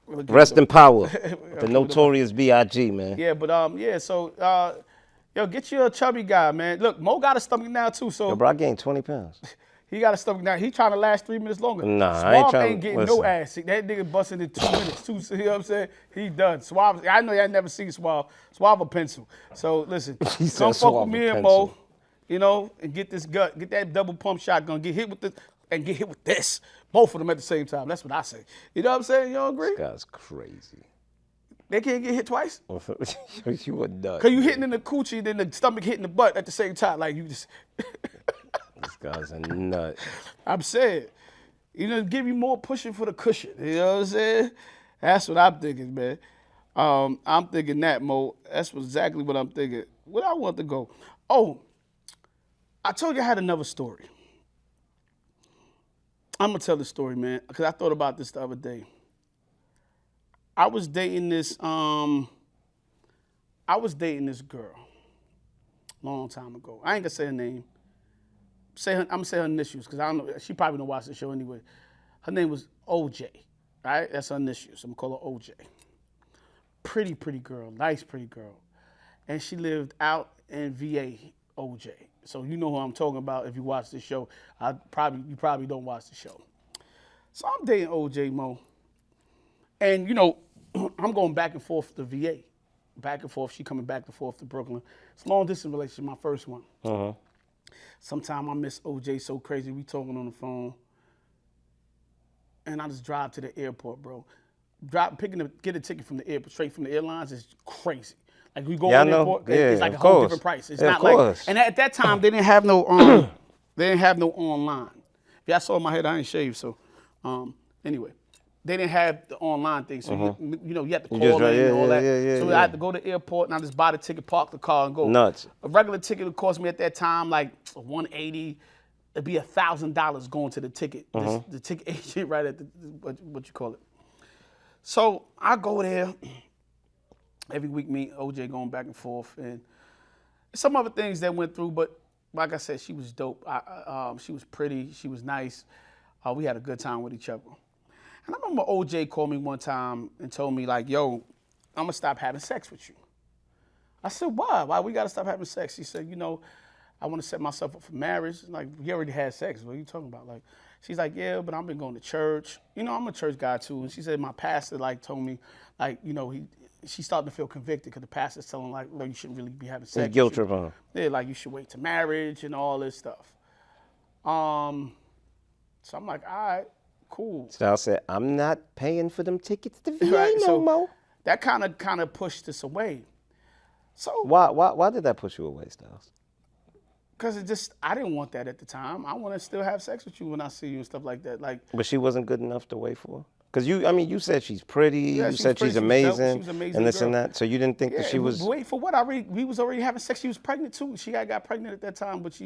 Rest in power. The notorious B.I.G., man. Yeah, but yeah. So yo, get you a chubby guy, man. Look, Mo got a stomach now too. So Yo, bro, I gained 20 pounds. he got a stomach now. He trying to last 3 minutes longer. Nah, Suave I ain't trying ain't to- getting listen. no ass. That nigga busting in 2 minutes. Too. You know what I'm saying? He done. Suave. I know y'all never seen Suave. Suave a pencil. So listen, He said come fuck Suave with me a and pencil. Mo. You know, and get this gut, get that double pump shotgun, get hit with this, and get hit with this. Both of them at the same time. That's what I say. You know what I'm saying? You don't agree? This guy's crazy. They can't get hit twice? You a nut. Cause you hitting in the coochie, then the stomach hitting the butt at the same time. Like you just This guy's a nut. I'm saying, you know, give you more pushing for the cushion. You know what I'm saying? That's what I'm thinking, man. I'm thinking that, Mo. That's exactly what I'm thinking. Where I want to go. Oh, I told you I had another story. I'm gonna tell the story, man, because I thought about this the other day. I was dating this girl long time ago. I ain't gonna say her name. I'm gonna say her initials because I don't know. She probably don't watch the show anyway. Her name was OJ. Right? That's her initials. I'm gonna call her OJ. Pretty girl, nice pretty girl, and she lived out in VA. OJ. So you know who I'm talking about if you watch the show. You probably don't watch the show. So I'm dating OJ, Mo, and you know I'm going back and forth to VA, back and forth. She coming back and forth to Brooklyn. It's a long distance relationship. My first one. Sometime I miss OJ so crazy. We talking on the phone, and I just drive to the airport, bro. Get a ticket from the airport, straight from the airlines is crazy. Like we go Yeah, on the I know. airport, Yeah, it's like a of whole course. different price. It's Yeah, not of course. like, and at that time they didn't have no They didn't have no online. Yeah, I saw my head. I ain't shaved, so anyway, they didn't have the online thing. So you had to call just in yeah, and all yeah, that. yeah, So yeah. I had to go to the airport and I just buy the ticket, park the car, and go. Nuts. A regular ticket would cost me at that time like $180. It'd be $1,000 going to the ticket. The ticket agent right at the what you call it. So I go there every week. Me, OJ going back and forth, and some other things that went through, but like I said, she was dope. She was pretty. She was nice. We had a good time with each other. And I remember OJ called me one time and told me like, "Yo, I'm gonna stop having sex with you." I said, "Why? Why we gotta stop having sex?" He said, I want to set myself up for marriage. Like, you already had sex. What are you talking about? Like, she's like, yeah, but I've been going to church. I'm a church guy too. And she said my pastor told me she's starting to feel convicted because the pastor's telling like, no, you shouldn't really be having sex. Guilt trip on her. Yeah, like you should wait to marriage and all this stuff. So I'm like, all right, cool. Styles said, I'm not paying for them tickets to VA Right, no so more. that kind of pushed us away. So Why did that push you away, Styles? because I didn't want that at the time. I want to still have sex with you when I see you and stuff like that. Like, But she wasn't good enough to wait for? Because you said she's pretty, Yeah, you she said was pretty, she's she was dope, amazing, she was an amazing and this and girl. that. So you didn't think that she was... Wait for what? We was already having sex. She was pregnant too. She got pregnant at that time, but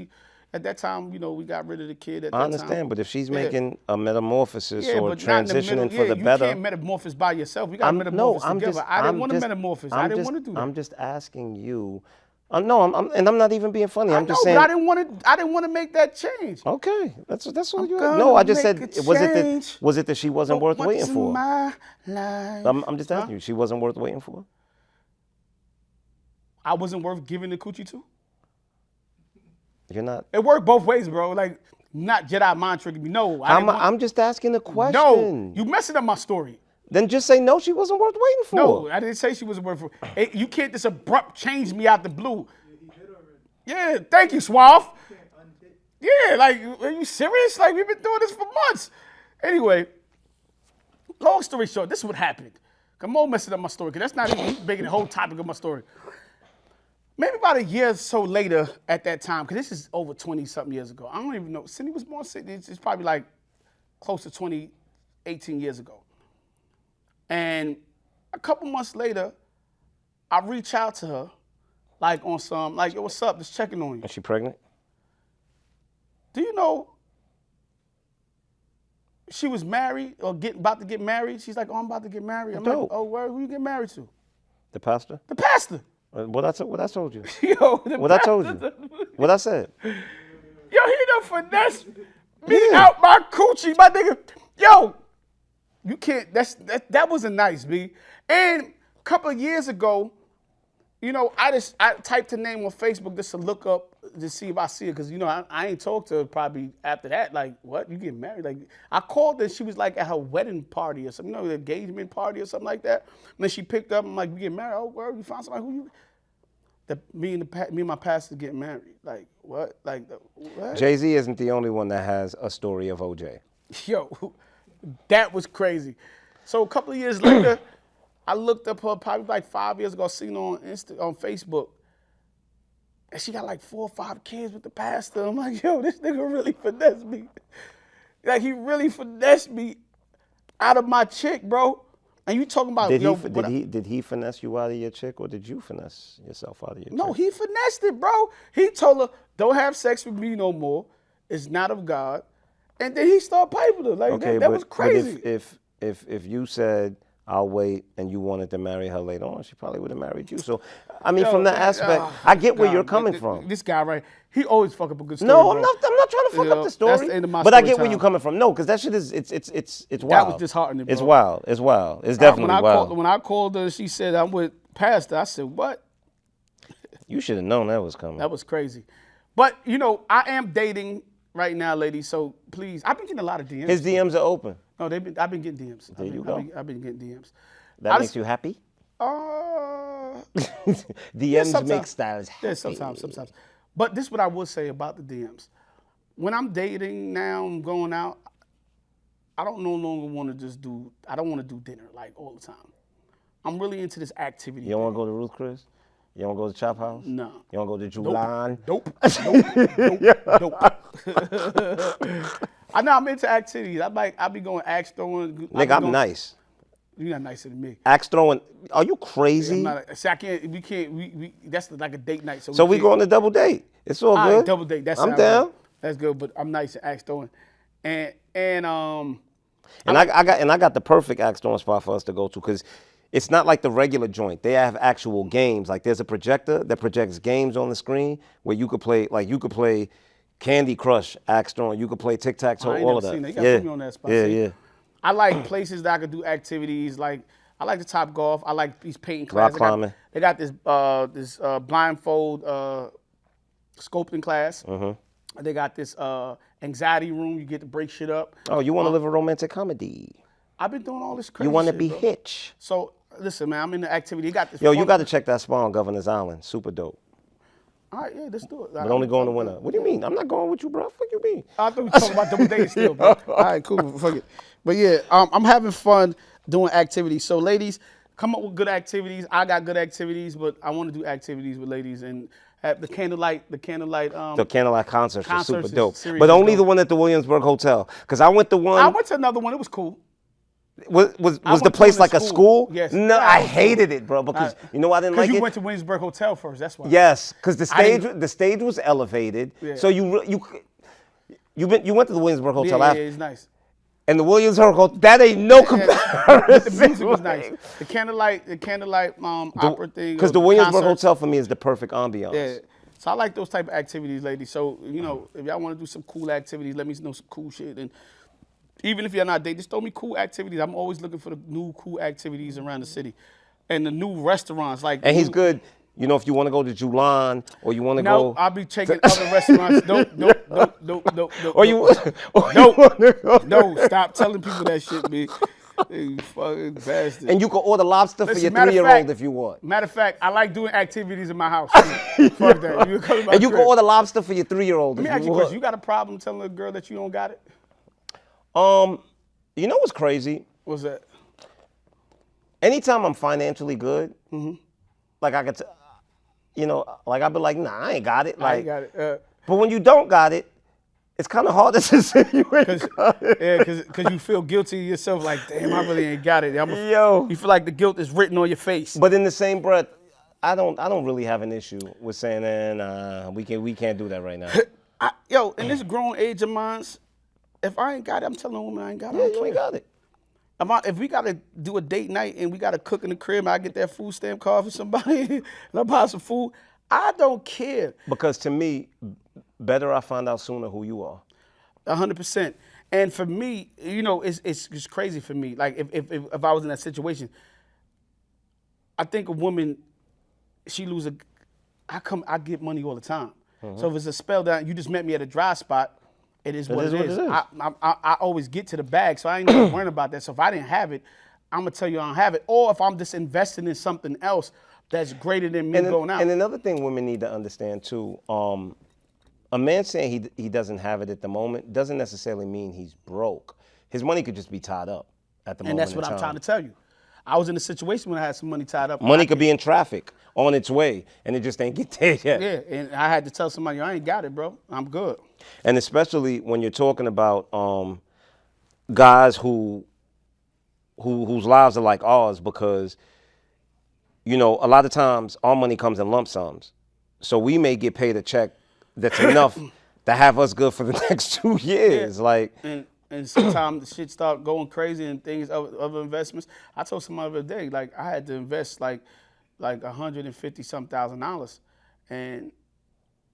at that time, we got rid of the kid at that I time. understand, but if she's making a metamorphosis or but not in the transitioning middle. for the you better... can't metamorphose by yourself. We got to metamorphose together. I didn't want to metamorphose. I didn't want to do that. I'm just asking you. No, I'm not even being funny. I'm just saying. But I didn't want to make that change. Okay, that's all you. gonna No, I just said, make a was it that she wasn't worth waiting What's for? my life? I'm just asking you. She wasn't worth waiting for. I wasn't worth giving the coochie to. You're not. It worked both ways, bro. Like, not Jedi mind tricking me. No, I'm just asking a question. No, you messing up my story. Then just say no. She wasn't worth waiting for. No, I didn't say she wasn't worth it. You can't just abrupt change me out the blue. Yeah, thank you, Suave. Yeah, like, are you serious? Like, we've been doing this for months. Anyway, long story short, this is what happened. Come on, messing up my story, because that's not even making the whole topic of my story. Maybe about a year or so later at that time, because this is over 20-something years ago. I don't even know. Cindy was born, it's probably like close to 18 years ago. And a couple months later, I reach out to her, like on some, like, yo, what's up? Just checking on you. Is she pregnant? Do you know she was married or about to get married? She's like, oh, I'm about to get married. I'm like, oh, where? Who you get married to? The pastor? The pastor. What I told you? Yo, What I told you? What I said? Yo, he done finesse me out my coochie, my nigga. Yo, you can't, that wasn't nice, B. And a couple of years ago, I typed her name on Facebook just to look up to see if I see her, because I ain't talked to her probably after that. Like, what? You getting married? Like, I called her. She was like at her wedding party or something, the engagement party or something like that. And then she picked up. I'm like, we getting married? Oh, where you found somebody? Who you? Me and my pastor getting married. Like, what? Like, what? Jay-Z isn't the only one that has a story of OJ. Yo, that was crazy. So a couple of years later, I looked up her probably like 5 years ago, seen her on Facebook. And she got like 4 or 5 kids with the pastor. I'm like, yo, this nigga really finessed me. Like, he really finessed me out of my chick, bro. And you talking about, Did he finesse you out of your chick, or did you finesse yourself out of your chick? No, he finessed it, bro. He told her, don't have sex with me no more. It's not of God. And then he started piping her. Like, that was crazy. But if you said, I'll wait, and you wanted to marry her later on, she probably would have married you. So, I mean, from that aspect, I get where you're coming from. This guy, right? He always fuck up a good story. No, bro. I'm not trying to fuck up the story. That's the end of my but I story get where time. you're coming from. No, because that shit is it's wild. That was disheartening, bro. It's wild. It's wild. It's definitely wild. When I called her, she said, I'm with Pastor. I said, what? You should have known that was coming. That was crazy. But, I am dating right now, ladies, so please. I've been getting a lot of DMs. His DMs are open. No, I've been getting DMs. There you go. I've been getting DMs. That makes you happy? DMs make Styles happy. Yeah, sometimes. But this is what I will say about the DMs. When I'm dating now, I'm going out, I don't no longer want to I don't want to do dinner like all the time. I'm really into this activity. You don't want to go to Ruth Chris? You don't go to Chop House? No. You don't go to Julan? Nope. I know I'm into activities. I be going axe throwing. Nigga, I'm nice. You're not nicer than me. Axe throwing. Are you I'm crazy? not. See, I can't. We can't. We that's like a date night. So we can't- go on a double date. It's all All good. right, double date. That's I'm down. Good. That's good. But I'm nice at axe throwing, and And I got the perfect axe throwing spot for us to go to because it's not like the regular joint. They have actual games. Like there's a projector that projects games on the screen where you could play. Like you could play Candy Crush, axe throwing. You could play tic tac toe. I ain't All never of that. seen that. You gotta put me on that spot. Yeah, See? yeah. I like places that I could do activities. Like I like the Top Golf. I like these painting classes. Rock climbing. They got this blindfold sculpting class. Mm-hmm. They got this anxiety room. You get to break shit up. Oh, you want to live a romantic comedy? I've been doing all this crazy You want to shit, be bro. Hitch? So listen, man, I'm in the activity. They got this. Yo, you fun- got to check that spot on Governor's Island. Super dope. All right, yeah, let's do it. But only go in the winter. What do you mean? I'm not going with you, bro. Fuck you mean? I thought we were talking about double dating still, bro. All right, cool. Fuck it. But yeah, I'm having fun doing activities. So ladies, come up with good activities. I got good activities, but I want to do activities with ladies and at the candlelight. The candlelight concerts are super Concerts is dope. seriously But only the dope. one at the Williamsburg Hotel. Because I went to one. I went to another one. It was cool. Was went the to place one at like a school. school? Yes. No, Yeah, I it was hated it, bro. Because you know why I didn't Because like you it? went to Williamsburg Hotel first. That's why. Yes, because the I stage didn't- the stage was elevated. Yeah. So you went to the Williamsburg Yeah, Hotel yeah, after, it's nice. and the Williamsburg Hotel that ain't no But comparison. the music was nice. The candlelight opera thing. Because the Williamsburg Hotel for me is the perfect ambiance. Yeah. So I like those type of activities, ladies. So, you know, if y'all want to do some cool activities, let me know some cool shit. And even if you're not dating, just throw me cool activities. I'm always looking for the new cool activities around the city. And the new restaurants. And he's good. You know, if you want to go to Julan or you want to No, go. I'll be checking other restaurants. Nope. Or you want to go. No, stop telling people that shit, man. You fucking bastard. And you can order lobster for Listen, your matter of 3-year-old fact- if you want. Matter of fact, I like doing activities in my house. Fuck that. You come to my And you can crib. order lobster for your 3-year-old Let if me ask you a you question. want. You got a problem telling a girl that you don't got it? You know what's crazy? What's that? Anytime I'm financially good, Mm-hmm. like I could, like I'd be like, nah, I ain't got it. I Like, ain't got it. but when you don't got it, it's kind of hard to say you ain't got it. Yeah, because you feel guilty yourself, like, damn, I really ain't got it. Yo. You feel like the guilt is written on your face. But in the same breath, I don't really have an issue with saying, nah, we can't do that right now. In this grown age of mine, if I ain't got it, I'm telling a woman I ain't got it. I Yeah, don't you ain't care. got it. If we gotta do a date night and we gotta cook in the crib, and I get that food stamp card for somebody, and I buy some food, I don't care. Because to me, better I find out sooner who you are. 100%. And for me, it's crazy for me. Like if I was in that situation, I think a woman, I get money all the time. So if it's a spell down, you just met me at a dry spot, it is what it is. I always get to the bag, so I ain't never worrying about that. So if I didn't have it, I'm gonna tell you I don't have it. Or if I'm just investing in something else that's greater than me going out. And another thing women need to understand too, a man saying he doesn't have it at the moment doesn't necessarily mean he's broke. His money could just be tied up at the And moment. that's what I'm trying to tell you. I was in a situation when I had some money tied up. Money could be in traffic on its way, and it just ain't get there yet. Yeah, and I had to tell somebody, I ain't got it, bro. I'm good. And especially when you're talking about guys whose lives are like ours, because a lot of times our money comes in lump sums, so we may get paid a check that's enough to have us good for the next 2 years. Yeah. Like, and sometimes the shit start going crazy and things other investments. I told somebody the other day, like I had to invest like $150,000, and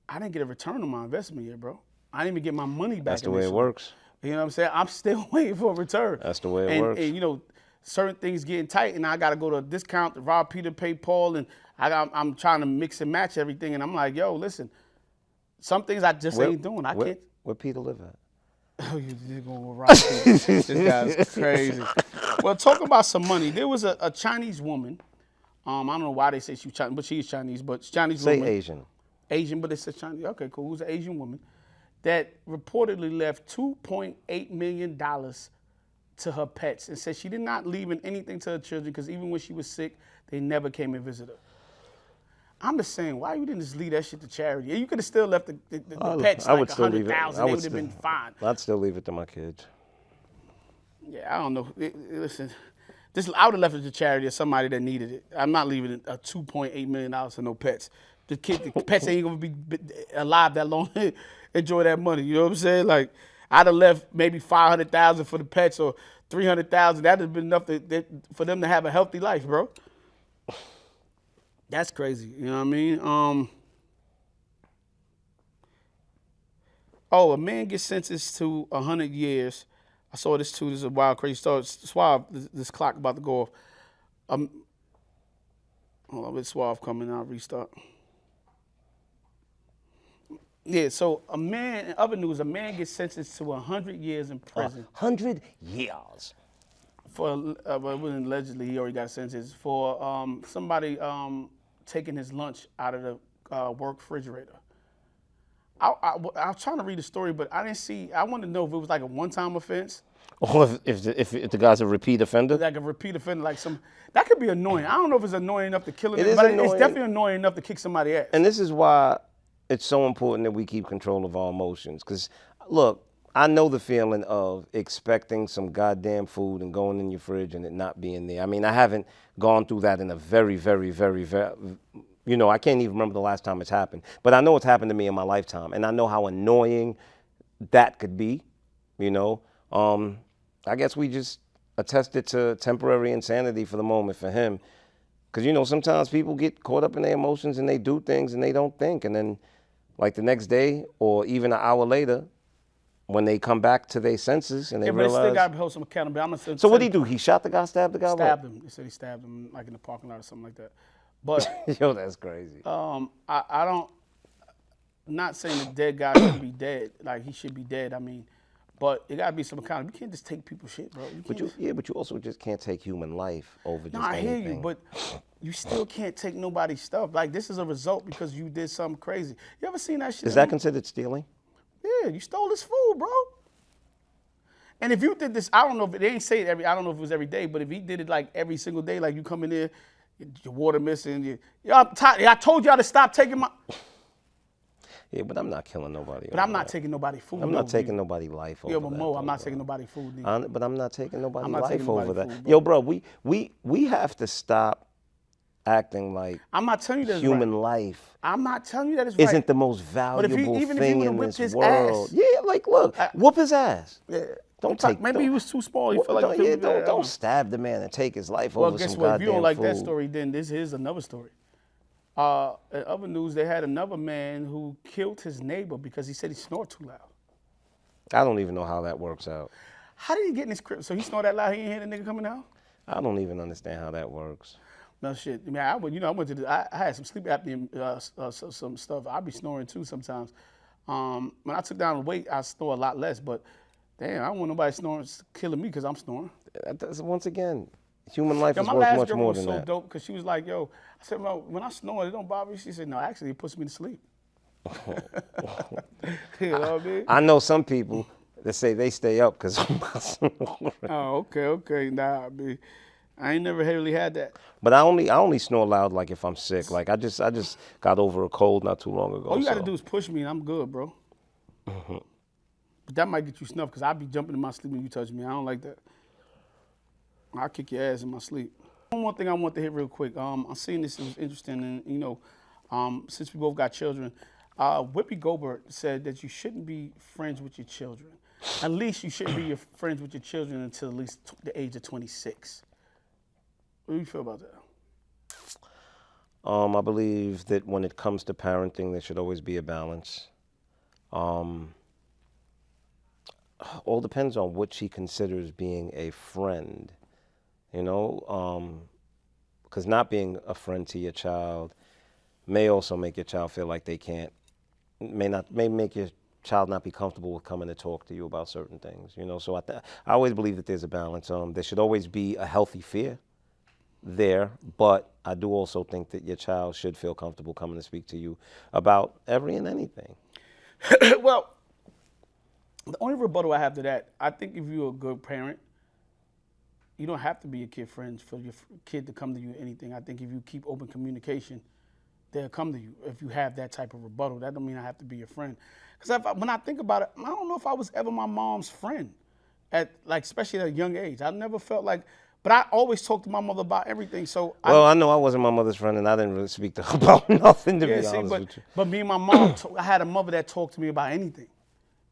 I didn't get a return on my investment yet, bro. I didn't even get my money back. that's the way it initially. works. You know what I'm saying? I'm still waiting for a return. That's the way it works. And certain things getting tight, and I got to go to a discount to rob Peter, pay Paul, and I'm trying to mix and match everything. And I'm like, yo, listen, some things I just ain't doing. I can't. Where Peter live at? Oh, you're going to rob Peter. This guy's crazy. Well, talk about some money. There was a Chinese woman. I don't know why they say she's Chinese, but she is Chinese. But Chinese Say woman. Asian. Asian, but it says Chinese. Okay, cool. Who's an Asian woman that reportedly left $2.8 million to her pets and said she did not leave anything to her children because even when she was sick, they never came and visited her. I'm just saying, why you didn't just leave that shit to charity? You could have still left the pets I like would still leave it. 100,000. I They would would have still- been fine. I'd still leave it to my kids. Yeah, I don't know. Listen, I would have left it to charity or somebody that needed it. I'm not leaving it a $2.8 million for no pets. The pets ain't gonna be alive that long. Enjoy that money. You know what I'm saying? Like, I'd have left maybe 500,000 for the pets or 300,000. That'd have been enough for them to have a healthy life, bro. That's crazy. You know what I mean? Oh, a man gets sentenced to 100 years. I saw this too. This is a wild, crazy story. Suave, this clock about to go off. Hold on, with Suave coming out, restart. Yeah, so in other news, a man gets sentenced to 100 years in prison 100 years. for, well, it wasn't allegedly, he already got sentenced, for somebody taking his lunch out of the work refrigerator. I was trying to read the story, but I didn't see, I wanted to know if it was like a one-time offense, Or if the guy's a repeat offender. like a repeat offender, like that could be annoying. I don't know if it's annoying enough to kill him, It is but it's annoying. definitely annoying enough to kick somebody's ass. And this is why it's so important that we keep control of our emotions. Because, look, I know the feeling of expecting some goddamn food and going in your fridge and it not being there. I mean, I haven't gone through that in a very, very, very, very, you know, I can't even remember the last time it's happened. But I know it's happened to me in my lifetime. And I know how annoying that could be, you know. I guess we just attested to temporary insanity for the moment for him. Because, you know, sometimes people get caught up in their emotions and they do things and they don't think. And then, like the next day or even an hour later, when they come back to their senses and they Yeah, but they still realize. got to hold some accountability. So what did he do? He shot the guy, stabbed the guy? What? Stabbed him. They said he stabbed him like in the parking lot or something like that. But Yo, that's crazy. I don't, not saying the dead guy should be dead. Like, he should be dead. I mean, but it got to be some accountability. You can't just take people's shit, bro. But you also just can't take human life over just No, I anything. hear you, but you still can't take nobody's stuff. Like, this is a result because you did something crazy. You ever seen that shit? Is that considered stealing? Yeah, you stole his food, bro. And if you did this, I don't know if they ain't say it I don't know if it was every day, but if he did it like every single day, like you come in there, your water missing, I told y'all to stop taking my. Yeah, but I'm not killing nobody. But I'm not taking nobody's food. I'm not taking nobody's life over Yeah, but that. Mo, though, I'm not bro. taking nobody's food. Nigga. But I'm not taking nobody's I'm not life taking over nobody's that. food, bro. Yo, bro, we have to stop acting like I'm not telling you that's human right. life I'm not telling you that it's isn't right. the most if he- valuable even if he thing would've in whipped this his world. ass. Yeah, like look, whoop his ass. Yeah. Don't take. Maybe he was too small. He Don't, felt like he couldn't do that. I don't know. don't stab the man and take his life Well, over guess some what? If goddamn you don't like food. that story, then this is another story. In other news, they had another man who killed his neighbor because he said he snored too loud. I don't even know how that works out. How did he get in his crib? So he snored that loud, he ain't hear the nigga coming out? I don't even understand how that works. No shit. I mean, I went to I had some sleep apnea, some stuff. I be snoring too sometimes. When I took down the weight, I snore a lot less. But damn, I don't want nobody snoring, killing me because I'm snoring. That's, once again, human life Yo, is my worth last much girlfriend more was than so that. dope because she was like, yo, I said, well, when I snore, it don't bother you. She said, no, actually, it puts me to sleep. You know what I mean? I know some people that say they stay up because I'm not snoring. Oh, okay. Nah, I mean, I ain't never really had that. But I only snore loud like if I'm sick. Like I just got over a cold not too long ago. All you got to so. do is push me and I'm good, bro. But that might get you snuffed because I be jumping in my sleep when you touch me. I don't like that. I'll kick your ass in my sleep. One more thing I want to hit real quick. I'm seeing this, it was interesting, and you know, since we both got children, Whoopi Goldberg said that you shouldn't be friends with your children. At least you shouldn't be your friends with your children until at least the age of 26. What do you feel about that? I believe that when it comes to parenting, there should always be a balance. All depends on what she considers being a friend, you know, because not being a friend to your child may also make your child feel like they can't, may make your child not be comfortable with coming to talk to you about certain things, you know. So I always believe that there's a balance. There should always be a healthy fear there, but I do also think that your child should feel comfortable coming to speak to you about every and anything. Well, the only rebuttal I have to that, I think if you're a good parent, you don't have to be a kid friends for your kid to come to you anything. I think if you keep open communication, they'll come to you if you have that type of rebuttal. That don't mean I have to be your friend. Because when I think about it, I don't know if I was ever my mom's friend, especially at a young age. I never felt like, but I always talked to my mother about everything. So I know I wasn't my mother's friend, and I didn't really speak to her about nothing, to be honest with you. But me and my mom, I had a mother that talked to me about anything.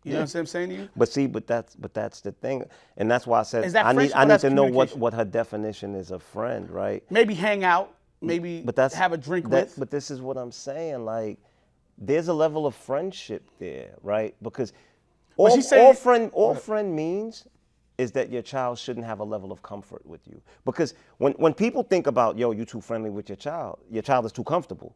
You know what I'm saying to you? But that's the thing, and that's why I said Is that I need friendship or to know communication? what her definition is of friend, right? Maybe hang out, maybe have a drink with. But this is what I'm saying, like there's a level of friendship there, right? Because all friend means is that your child shouldn't have a level of comfort with you. Because when people think about, yo, you too friendly with your child is too comfortable.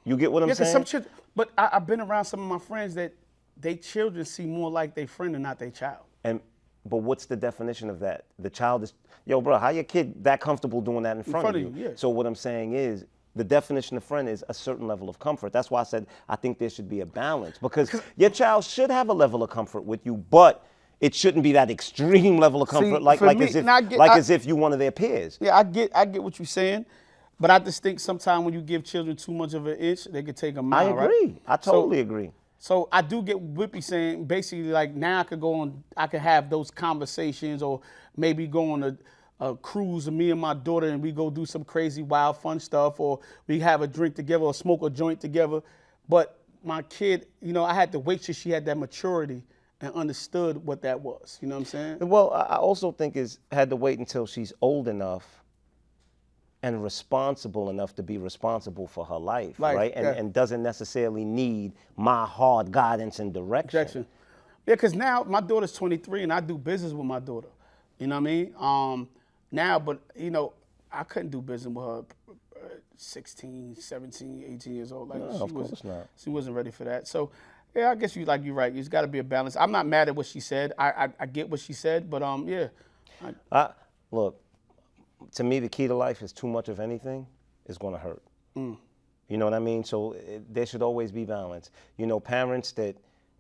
You get what I'm saying? But I've been around some of my friends that they children see more like their friend and not their child. But what's the definition of that? The child is, yo, bro, how your kid that comfortable doing that in front of you? Yeah. So what I'm saying is, the definition of friend is a certain level of comfort. That's why I said I think there should be a balance, because your child should have a level of comfort with you, but it shouldn't be that extreme level of comfort, as if you one of their peers. Yeah, I get what you're saying, but I just think sometimes when you give children too much of an inch, they could take a mile. I agree. Right? I totally agree. So I do get Whippy saying basically like now I could have those conversations, or maybe go on a cruise with me and my daughter and we go do some crazy wild fun stuff, or we have a drink together or smoke a joint together. But my kid, I had to wait till she had that maturity and understood what that was. You know what I'm saying? Well, I also think had to wait until she's old enough and responsible enough to be responsible for her life, right? And doesn't necessarily need my hard guidance and direction. Yeah, because now my daughter's 23 and I do business with my daughter. You know what I mean? But I couldn't do business with her 16, 17, 18 years old. She wasn't ready for that. So, yeah, I guess you're right. There's got to be a balance. I'm not mad at what she said. I get what she said, but yeah. Look, to me, the key to life is too much of anything is going to hurt. You know what I mean? So there should always be balance. Parents that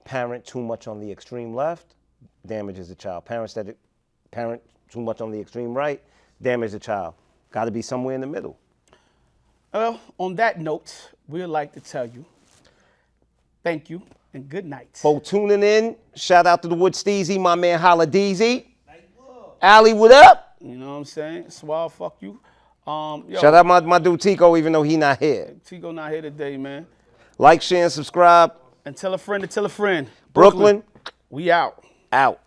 parent too much on the extreme left damages the child. Parents that parent too much on the extreme right damage the child. Got to be somewhere in the middle. Well, on that note, we'd like to tell you thank you and good night. For tuning in, shout out to the Wood Steezy, my man Holideezy. Ali, what up? You know what I'm saying? Swab, fuck you. Shout out my dude Tico, even though he not here. Tico not here today, man. Like, share, and subscribe. And tell a friend to tell a friend. Brooklyn. We out. Out.